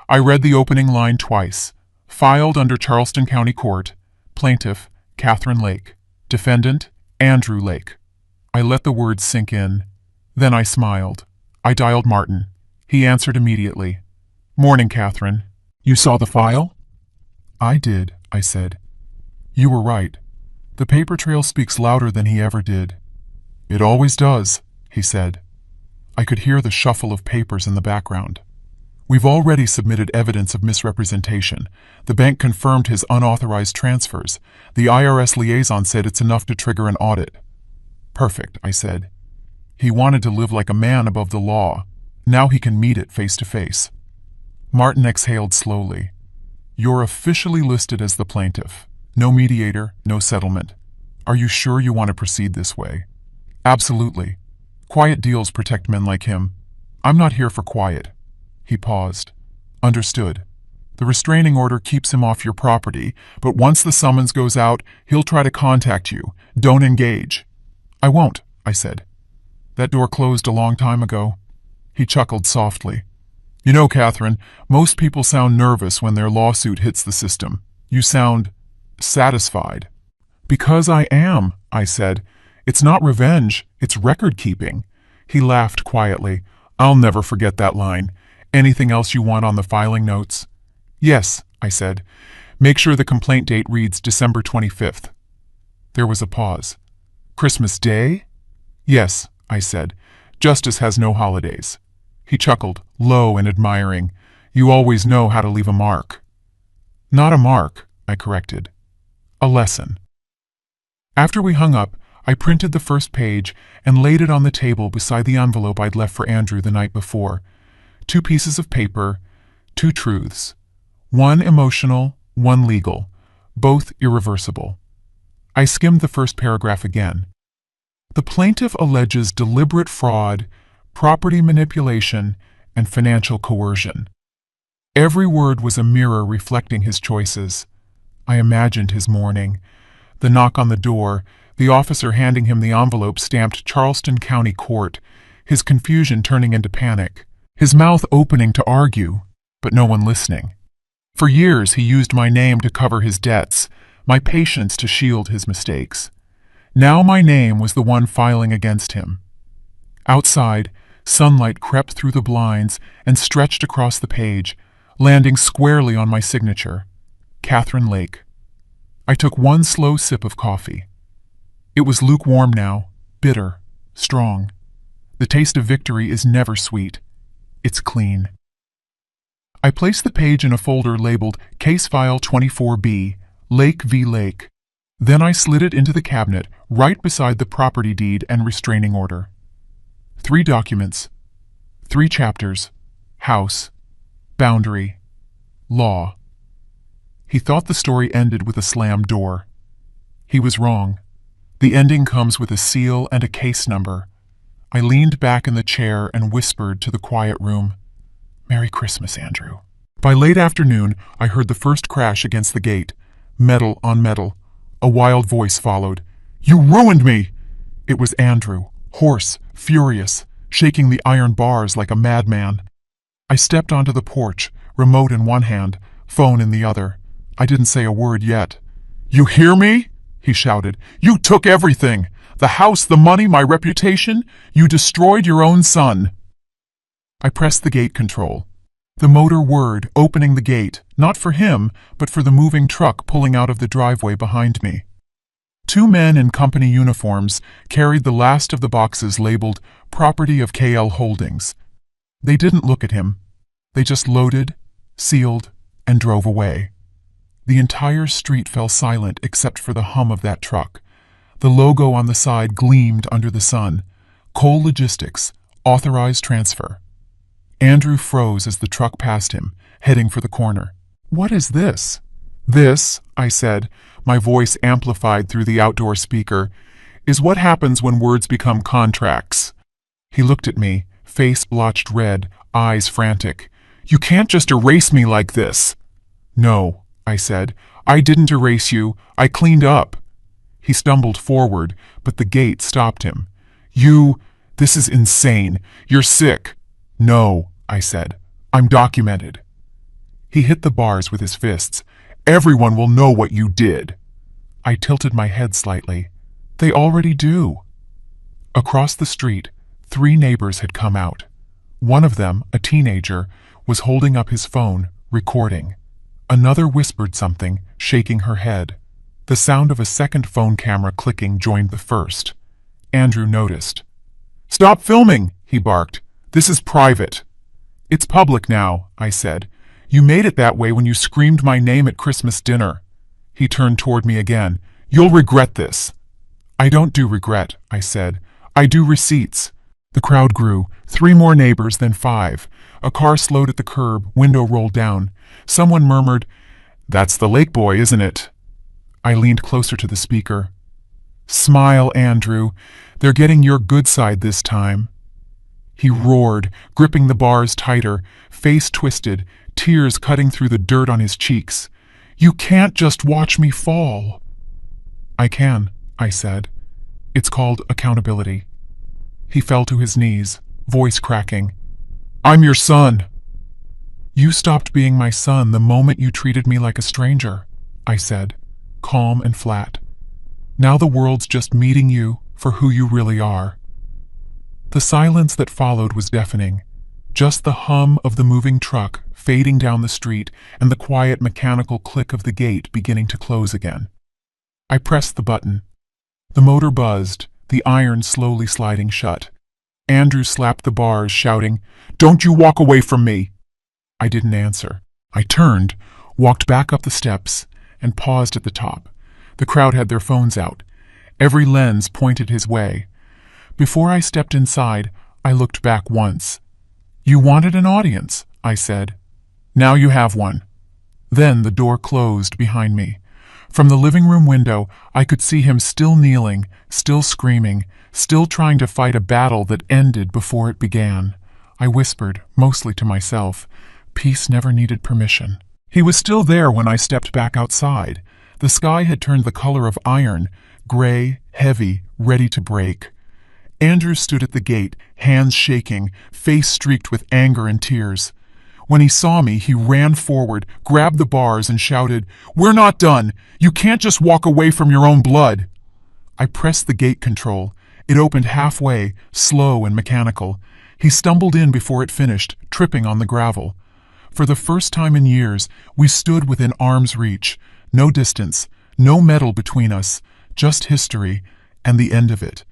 I read the opening line twice. Filed under Charleston County Court. Plaintiff, Catherine Lake. Defendant, Andrew Lake. I let the words sink in. Then I smiled. I dialed Martin. He answered immediately. Morning, Catherine. You saw the file? I did, I said. You were right. The paper trail speaks louder than he ever did. It always does, he said. I could hear the shuffle of papers in the background. We've already submitted evidence of misrepresentation. The bank confirmed his unauthorized transfers. The IRS liaison said it's enough to trigger an audit. Perfect, I said. He wanted to live like a man above the law. Now he can meet it face to face. Martin exhaled slowly. You're officially listed as the plaintiff. No mediator, no settlement. Are you sure you want to proceed this way? Absolutely. Quiet deals protect men like him. I'm not here for quiet. He paused. Understood. The restraining order keeps him off your property, but once the summons goes out, he'll try to contact you. Don't engage. I won't, I said. That door closed a long time ago. He chuckled softly. You know, Catherine, most people sound nervous when their lawsuit hits the system. You sound satisfied. Because I am, I said. It's not revenge, it's record-keeping. He laughed quietly. I'll never forget that line. Anything else you want on the filing notes? Yes, I said. Make sure the complaint date reads December 25th. There was a pause. Christmas Day? Yes, I said. Justice has no holidays. He chuckled, low and admiring. You always know how to leave a mark. Not a mark, I corrected. A lesson. After we hung up, I printed the first page and laid it on the table beside the envelope I'd left for Andrew the night before. 2 pieces of paper, 2 truths. 1 emotional, 1 legal, both irreversible. I skimmed the first paragraph again. The plaintiff alleges deliberate fraud, property manipulation, and financial coercion. Every word was a mirror reflecting his choices. I imagined his morning. The knock on the door, the officer handing him the envelope stamped Charleston County Court, his confusion turning into panic, his mouth opening to argue, but no one listening. For years he used my name to cover his debts, my patience to shield his mistakes. Now my name was the one filing against him. Outside, sunlight crept through the blinds and stretched across the page, landing squarely on my signature, Catherine Lake. I took one slow sip of coffee. It was lukewarm now, bitter, strong. The taste of victory is never sweet. It's clean. I placed the page in a folder labeled Case File 24B, Lake v. Lake. Then I slid it into the cabinet right beside the property deed and restraining order. 3 documents, 3 chapters, house, boundary, law. He thought the story ended with a slammed door. He was wrong. The ending comes with a seal and a case number. I leaned back in the chair and whispered to the quiet room, "Merry Christmas, Andrew." By late afternoon, I heard the first crash against the gate. Metal on metal. A wild voice followed. "You ruined me!" It was Andrew, hoarse, furious, shaking the iron bars like a madman. I stepped onto the porch, remote in one hand, phone in the other. I didn't say a word yet. "You hear me?" he shouted. "You took everything. The house, the money, my reputation. You destroyed your own son." I pressed the gate control. The motor whirred, opening the gate, not for him, but for the moving truck pulling out of the driveway behind me. 2 men in company uniforms carried the last of the boxes labeled Property of KL Holdings. They didn't look at him. They just loaded, sealed, and drove away. The entire street fell silent except for the hum of that truck. The logo on the side gleamed under the sun. Cole Logistics, authorized transfer. Andrew froze as the truck passed him, heading for the corner. "What is this?" "This," I said, my voice amplified through the outdoor speaker, "is what happens when words become contracts." He looked at me, face blotched red, eyes frantic. "You can't just erase me like this." "No," I said. "I didn't erase you. I cleaned up." He stumbled forward, but the gate stopped him. This is insane. You're sick." "No," I said. "I'm documented." He hit the bars with his fists. "Everyone will know what you did." I tilted my head slightly. "They already do." Across the street, 3 neighbors had come out. One of them, a teenager, was holding up his phone, recording. Another whispered something, shaking her head. The sound of a second phone camera clicking joined the first. Andrew noticed. "Stop filming," he barked. "This is private." "It's public now," I said. "You made it that way when you screamed my name at Christmas dinner." He turned toward me again. "You'll regret this." "I don't do regret," I said. "I do receipts." The crowd grew. 3 more neighbors, then 5. A car slowed at the curb, window rolled down. Someone murmured, "That's the Lake boy, isn't it?" I leaned closer to the speaker. "Smile, Andrew. They're getting your good side this time." He roared, gripping the bars tighter, face twisted, tears cutting through the dirt on his cheeks. "You can't just watch me fall." "I can," I said. "It's called accountability." He fell to his knees, voice cracking. "I'm your son." "You stopped being my son the moment you treated me like a stranger," I said, calm and flat. "Now the world's just meeting you for who you really are." The silence that followed was deafening. Just the hum of the moving truck fading down the street and the quiet mechanical click of the gate beginning to close again. I pressed the button. The motor buzzed, the iron slowly sliding shut. Andrew slapped the bars, shouting, "Don't you walk away from me!" I didn't answer. I turned, walked back up the steps, and paused at the top. The crowd had their phones out. Every lens pointed his way. Before I stepped inside, I looked back once. "You wanted an audience," I said. "Now you have one." Then the door closed behind me. From the living room window, I could see him still kneeling, still screaming, still trying to fight a battle that ended before it began. I whispered, mostly to myself, peace never needed permission. He was still there when I stepped back outside. The sky had turned the color of iron, gray, heavy, ready to break. Andrew stood at the gate, hands shaking, face streaked with anger and tears. When he saw me, he ran forward, grabbed the bars, and shouted, "We're not done! You can't just walk away from your own blood!" I pressed the gate control. It opened halfway, slow and mechanical. He stumbled in before it finished, tripping on the gravel. For the first time in years, we stood within arm's reach. No distance, no metal between us, just history, and the end of it.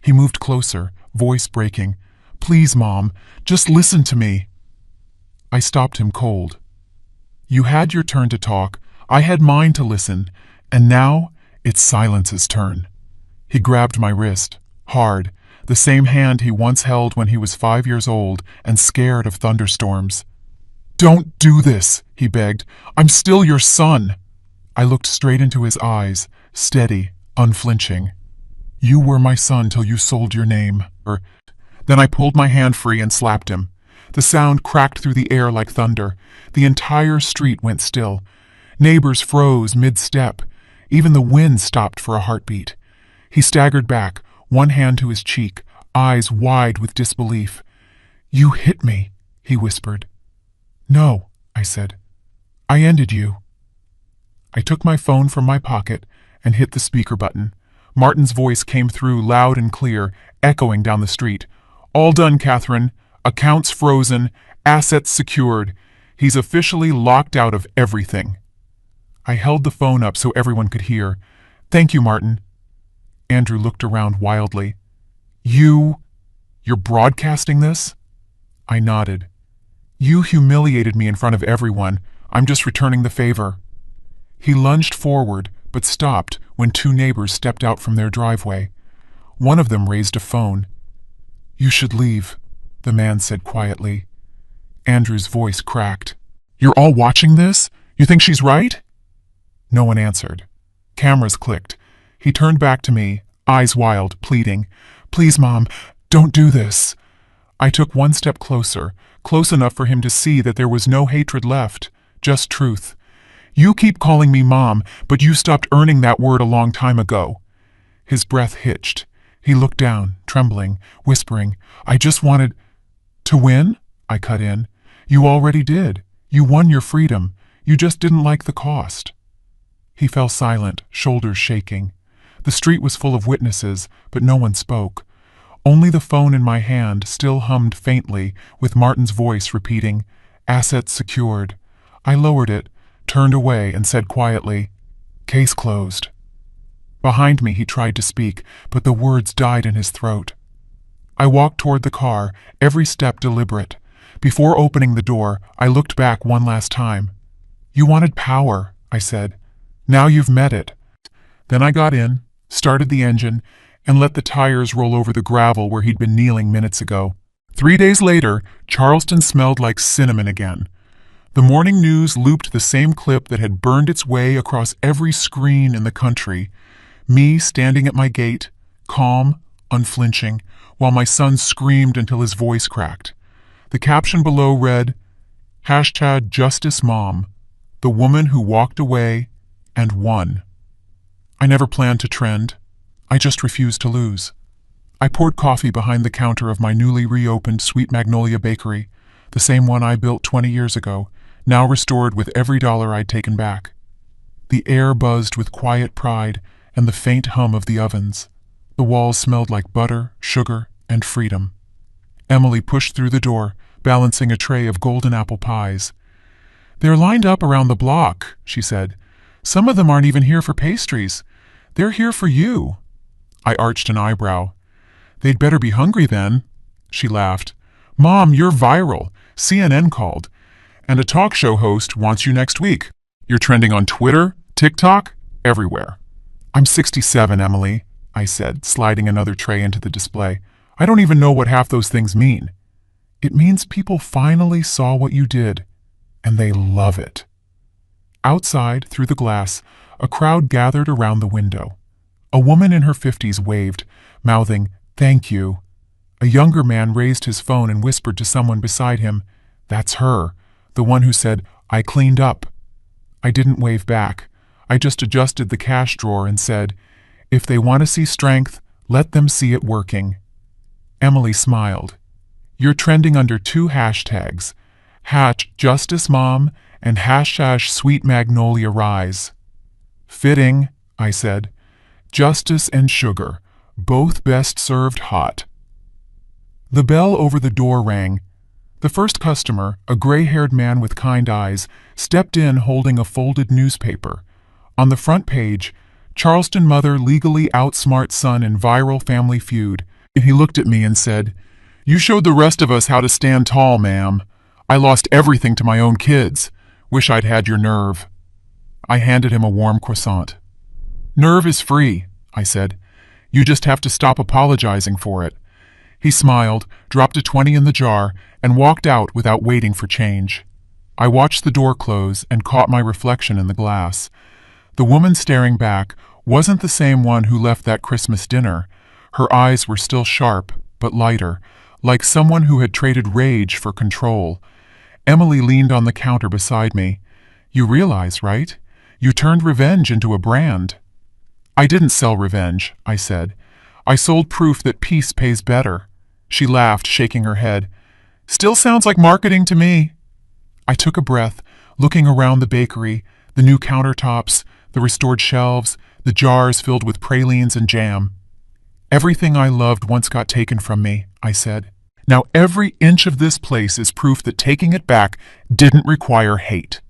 He moved closer, voice breaking. "Please, Mom, just listen to me." I stopped him cold. "You had your turn to talk, I had mine to listen, and now it's silence's turn." He grabbed my wrist, hard, the same hand he once held when he was 5 years old and scared of thunderstorms. "Don't do this," he begged. "I'm still your son." I looked straight into his eyes, steady, unflinching. "You were my son till you sold your name." Then I pulled my hand free and slapped him. The sound cracked through the air like thunder. The entire street went still. Neighbors froze mid-step. Even the wind stopped for a heartbeat. He staggered back, one hand to his cheek, eyes wide with disbelief. "You hit me," he whispered. "No," I said. "I ended you." I took my phone from my pocket and hit the speaker button. Martin's voice came through loud and clear, echoing down the street. "All done, Catherine. Accounts frozen, assets secured. He's officially locked out of everything." I held the phone up so everyone could hear. "Thank you, Martin." Andrew looked around wildly. You're broadcasting this?" I nodded. "You humiliated me in front of everyone. I'm just returning the favor." He lunged forward, but stopped when 2 neighbors stepped out from their driveway. One of them raised a phone. "You should leave," the man said quietly. Andrew's voice cracked. "You're all watching this? You think she's right?" No one answered. Cameras clicked. He turned back to me, eyes wild, pleading, "Please, Mom, don't do this." I took one step closer, close enough for him to see that there was no hatred left, just truth. "You keep calling me Mom, but you stopped earning that word a long time ago." His breath hitched. He looked down, trembling, whispering, "I just wanted—" "To win?" I cut in. "You already did. You won your freedom. You just didn't like the cost." He fell silent, shoulders shaking. The street was full of witnesses, but no one spoke. Only the phone in my hand still hummed faintly, with Martin's voice repeating, "Assets secured." I lowered it, turned away, and said quietly, "Case closed." Behind me he tried to speak, but the words died in his throat. I walked toward the car, every step deliberate. Before opening the door, I looked back one last time. "You wanted power," I said. "Now you've met it." Then I got in, started the engine, and let the tires roll over the gravel where he'd been kneeling minutes ago. 3 days later, Charleston smelled like cinnamon again. The morning news looped the same clip that had burned its way across every screen in the country. Me standing at my gate, calm, unflinching, while my son screamed until his voice cracked. The caption below read, #JusticeMom, the woman who walked away and won. I never planned to trend. I just refused to lose. I poured coffee behind the counter of my newly reopened Sweet Magnolia Bakery, the same one I built 20 years ago, now restored with every dollar I'd taken back. The air buzzed with quiet pride and the faint hum of the ovens. The walls smelled like butter, sugar, and freedom. Emily pushed through the door, balancing a tray of golden apple pies. "They're lined up around the block," she said. "Some of them aren't even here for pastries. They're here for you." I arched an eyebrow. "They'd better be hungry then." She laughed. "Mom, you're viral. CNN called. And a talk show host wants you next week. You're trending on Twitter, TikTok, everywhere." "I'm 67, Emily. I said, sliding another tray into the display. I don't even know what half those things mean. It means people finally saw what you did, and they love it. Outside, through the glass, a crowd gathered around the window. A woman in her 50s waved, mouthing, "Thank you." A younger man raised his phone and whispered to someone beside him, "That's her, the one who said, 'I cleaned up.'" I didn't wave back. I just adjusted the cash drawer and said, "If they want to see strength, let them see it working." Emily smiled. "You're trending under two hashtags, #JusticeMom and #SweetMagnoliaRise. "Fitting," I said. "Justice and sugar, both best served hot." The bell over the door rang. The first customer, a gray-haired man with kind eyes, stepped in holding a folded newspaper. On the front page, "Charleston mother legally outsmart son in viral family feud." He looked at me and said, "You showed the rest of us how to stand tall, ma'am. I lost everything to my own kids. Wish I'd had your nerve." I handed him a warm croissant. "Nerve is free," I said. "You just have to stop apologizing for it." He smiled, dropped a 20 in the jar, and walked out without waiting for change. I watched the door close and caught my reflection in the glass. The woman staring back wasn't the same one who left that Christmas dinner. Her eyes were still sharp, but lighter, like someone who had traded rage for control. Emily leaned on the counter beside me. "You realize, right? You turned revenge into a brand." "I didn't sell revenge," I said. "I sold proof that peace pays better." She laughed, shaking her head. "Still sounds like marketing to me." I took a breath, looking around the bakery, the new countertops, the restored shelves, the jars filled with pralines and jam. "Everything I loved once got taken from me," I said. "Now every inch of this place is proof that taking it back didn't require hate."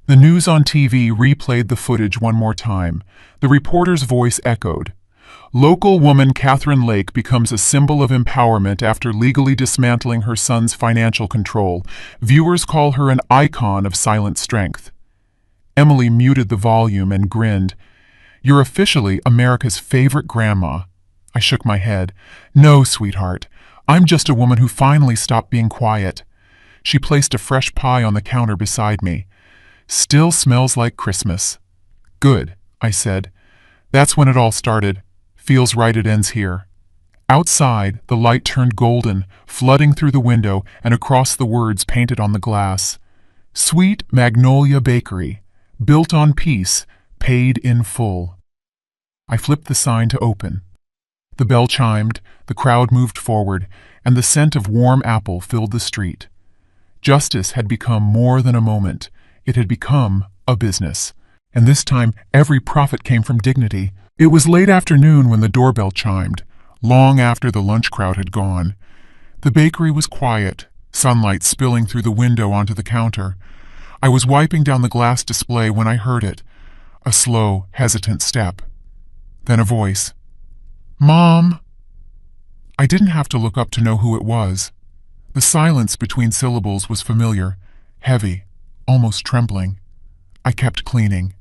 The news on TV replayed the footage one more time. The reporter's voice echoed. "Local woman Catherine Lake becomes a symbol of empowerment after legally dismantling her son's financial control. Viewers call her an icon of silent strength." Emily muted the volume and grinned. "You're officially America's favorite grandma." I shook my head. "No, sweetheart. I'm just a woman who finally stopped being quiet." She placed a fresh pie on the counter beside me. "Still smells like Christmas." "Good," I said. "That's when it all started. Feels right it ends here." Outside, the light turned golden, flooding through the window and across the words painted on the glass. "Sweet Magnolia Bakery. Built on peace. Paid in full." I flipped the sign to open. The bell chimed, the crowd moved forward, and the scent of warm apple filled the street. Justice had become more than a moment. It had become a business. And this time, every profit came from dignity. It was late afternoon when the doorbell chimed, long after the lunch crowd had gone. The bakery was quiet, sunlight spilling through the window onto the counter. I was wiping down the glass display when I heard it, a slow, hesitant step. Then a voice. "Mom!" I didn't have to look up to know who it was. The silence between syllables was familiar, heavy, almost trembling. I kept cleaning.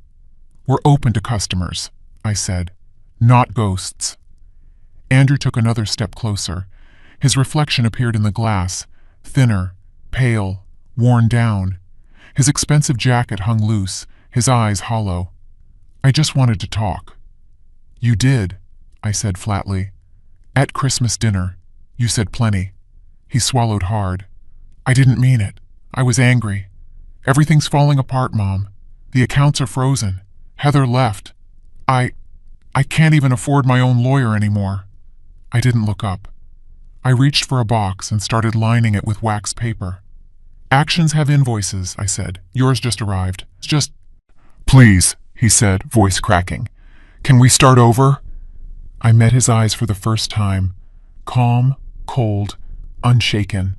"We're open to customers," I said. "Not ghosts." Andrew took another step closer. His reflection appeared in the glass, thinner, pale, worn down. His expensive jacket hung loose, his eyes hollow. I just wanted to talk. "You did," I said flatly. "At Christmas dinner. You said plenty." He swallowed hard. "I didn't mean it. I was angry. Everything's falling apart, Mom. The accounts are frozen. Heather left. I can't even afford my own lawyer anymore." I didn't look up. I reached for a box and started lining it with wax paper. "Actions have invoices," I said. "Yours just arrived. It's just—" "Please," he said, voice cracking. "Can we start over?" I met his eyes for the first time. Calm, cold, unshaken.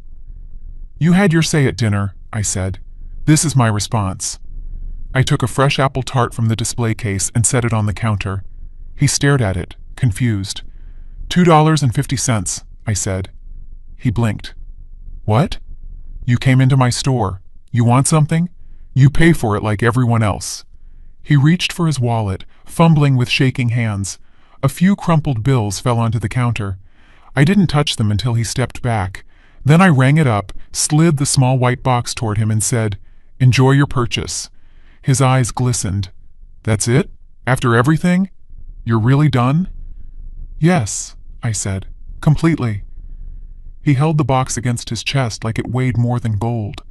"You had your say at dinner," I said. "This is my response." I took a fresh apple tart from the display case and set it on the counter. He stared at it, confused. $2.50, I said. He blinked. "What?" "You came into my store. You want something? You pay for it like everyone else." He reached for his wallet, fumbling with shaking hands. A few crumpled bills fell onto the counter. I didn't touch them until he stepped back. Then I rang it up, slid the small white box toward him and said, "Enjoy your purchase." His eyes glistened. "That's it? After everything? You're really done?" "Yes," I said, "completely." He held the box against his chest like it weighed more than gold.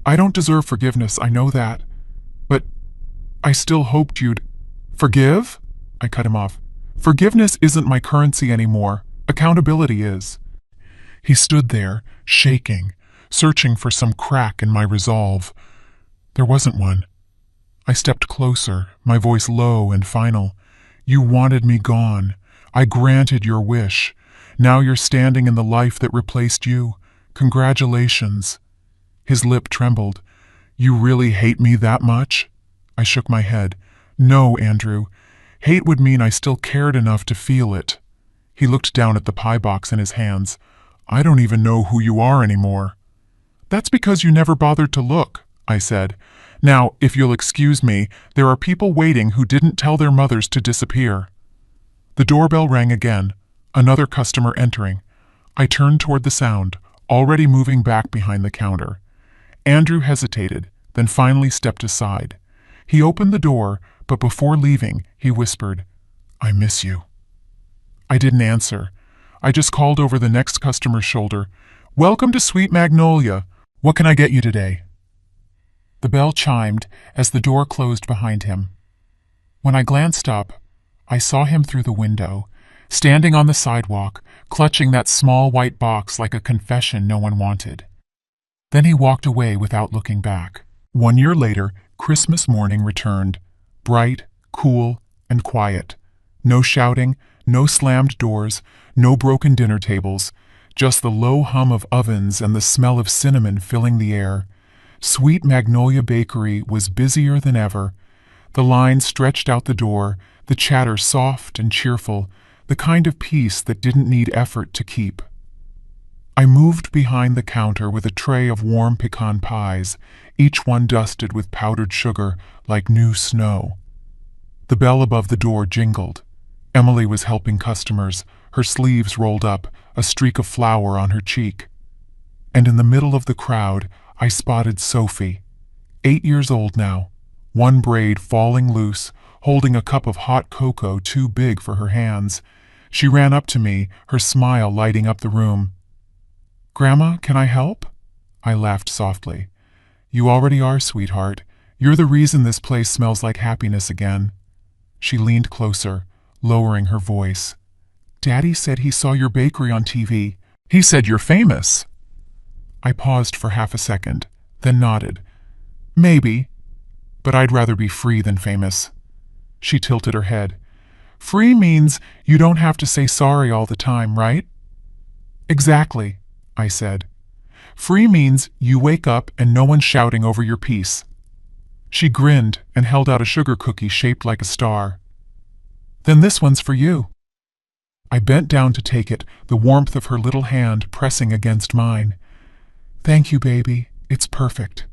"I don't deserve forgiveness, I know that. But I still hoped you'd—" "Forgive?" I cut him off. "Forgiveness isn't my currency anymore. Accountability is." He stood there, shaking, searching for some crack in my resolve. There wasn't one. I stepped closer, my voice low and final. "You wanted me gone. I granted your wish. Now you're standing in the life that replaced you. Congratulations." His lip trembled. "You really hate me that much?" I shook my head. "No, Andrew. Hate would mean I still cared enough to feel it." He looked down at the pie box in his hands. "I don't even know who you are anymore." "That's because you never bothered to look," I said. "Now, if you'll excuse me, there are people waiting who didn't tell their mothers to disappear." The doorbell rang again, another customer entering. I turned toward the sound, already moving back behind the counter. Andrew hesitated, then finally stepped aside. He opened the door, but before leaving, he whispered, "I miss you." I didn't answer. I just called over the next customer's shoulder, "Welcome to Sweet Magnolia. What can I get you today?" The bell chimed as the door closed behind him. When I glanced up, I saw him through the window, standing on the sidewalk, clutching that small white box like a confession no one wanted. Then he walked away without looking back. 1 year later, Christmas morning returned, bright, cool, and quiet. No shouting, no slammed doors, no broken dinner tables, just the low hum of ovens and the smell of cinnamon filling the air. Sweet Magnolia Bakery was busier than ever. The line stretched out the door, the chatter soft and cheerful, the kind of peace that didn't need effort to keep. I moved behind the counter with a tray of warm pecan pies, each one dusted with powdered sugar like new snow. The bell above the door jingled. Emily was helping customers, her sleeves rolled up, a streak of flour on her cheek. And in the middle of the crowd, I spotted Sophie, 8 years old now, one braid falling loose, holding a cup of hot cocoa too big for her hands. She ran up to me, her smile lighting up the room. "Grandma, can I help?" I laughed softly. "You already are, sweetheart. You're the reason this place smells like happiness again." She leaned closer, lowering her voice. "Daddy said he saw your bakery on TV. He said you're famous." I paused for half a second, then nodded. "Maybe, but I'd rather be free than famous." She tilted her head. "Free means you don't have to say sorry all the time, right?" "Exactly," I said. "Free means you wake up and no one's shouting over your piece." She grinned and held out a sugar cookie shaped like a star. "Then this one's for you." I bent down to take it, the warmth of her little hand pressing against mine. "Thank you, baby. It's perfect."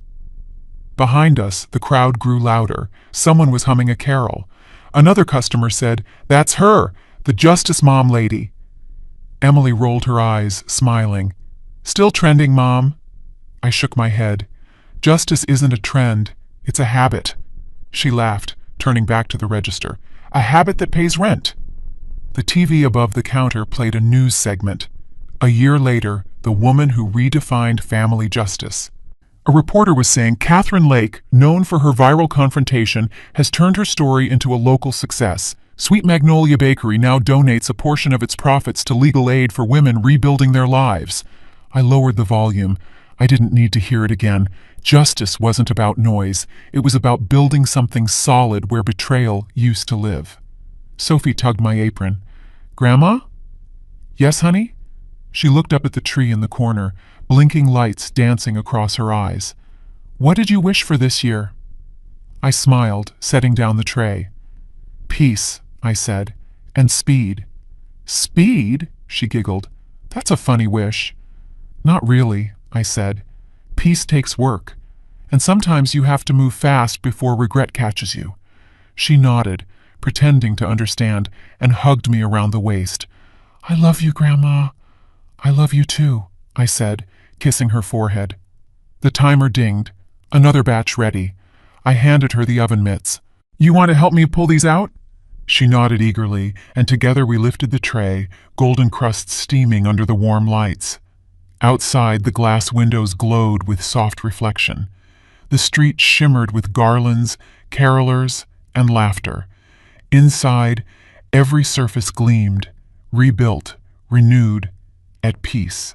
Behind us, the crowd grew louder. Someone was humming a carol. Another customer said, "That's her, the Justice Mom lady." Emily rolled her eyes, smiling. "Still trending, Mom?" I shook my head. "Justice isn't a trend, it's a habit." She laughed, turning back to the register. "A habit that pays rent." The TV above the counter played a news segment. A year later, the woman who redefined family justice. A reporter was saying Catherine Lake, known for her viral confrontation, has turned her story into a local success. Sweet Magnolia Bakery now donates a portion of its profits to legal aid for women rebuilding their lives. I lowered the volume. I didn't need to hear it again. Justice wasn't about noise. It was about building something solid where betrayal used to live. Sophie tugged my apron. "Grandma?" "Yes, honey?" She looked up at the tree in the corner, blinking lights dancing across her eyes. "What did you wish for this year?" I smiled, setting down the tray. "Peace," I said, "and speed." "Speed?" she giggled. "That's a funny wish." "Not really," I said. "Peace takes work, and sometimes you have to move fast before regret catches you." She nodded, pretending to understand, and hugged me around the waist. "I love you, Grandma." "I love you too," I said, kissing her forehead. The timer dinged. Another batch ready. I handed her the oven mitts. "You want to help me pull these out?" She nodded eagerly, and together we lifted the tray, golden crusts steaming under the warm lights. Outside, the glass windows glowed with soft reflection. The street shimmered with garlands, carolers, and laughter. Inside, every surface gleamed, rebuilt, renewed, at peace.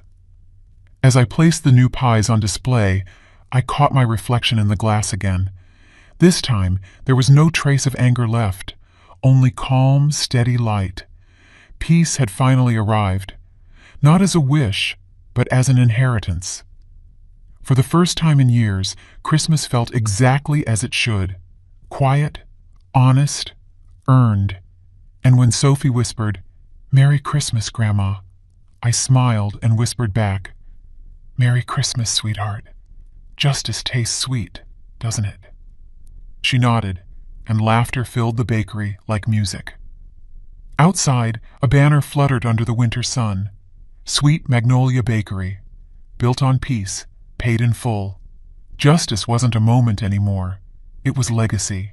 As I placed the new pies on display, I caught my reflection in the glass again. This time, there was no trace of anger left, only calm, steady light. Peace had finally arrived, not as a wish, but as an inheritance. For the first time in years, Christmas felt exactly as it should. Quiet, honest, earned. And when Sophie whispered, "Merry Christmas, Grandma," I smiled and whispered back, "Merry Christmas, sweetheart. Justice tastes sweet, doesn't it?" She nodded, and laughter filled the bakery like music. Outside, a banner fluttered under the winter sun. Sweet Magnolia Bakery. Built on peace, paid in full. Justice wasn't a moment anymore. It was legacy.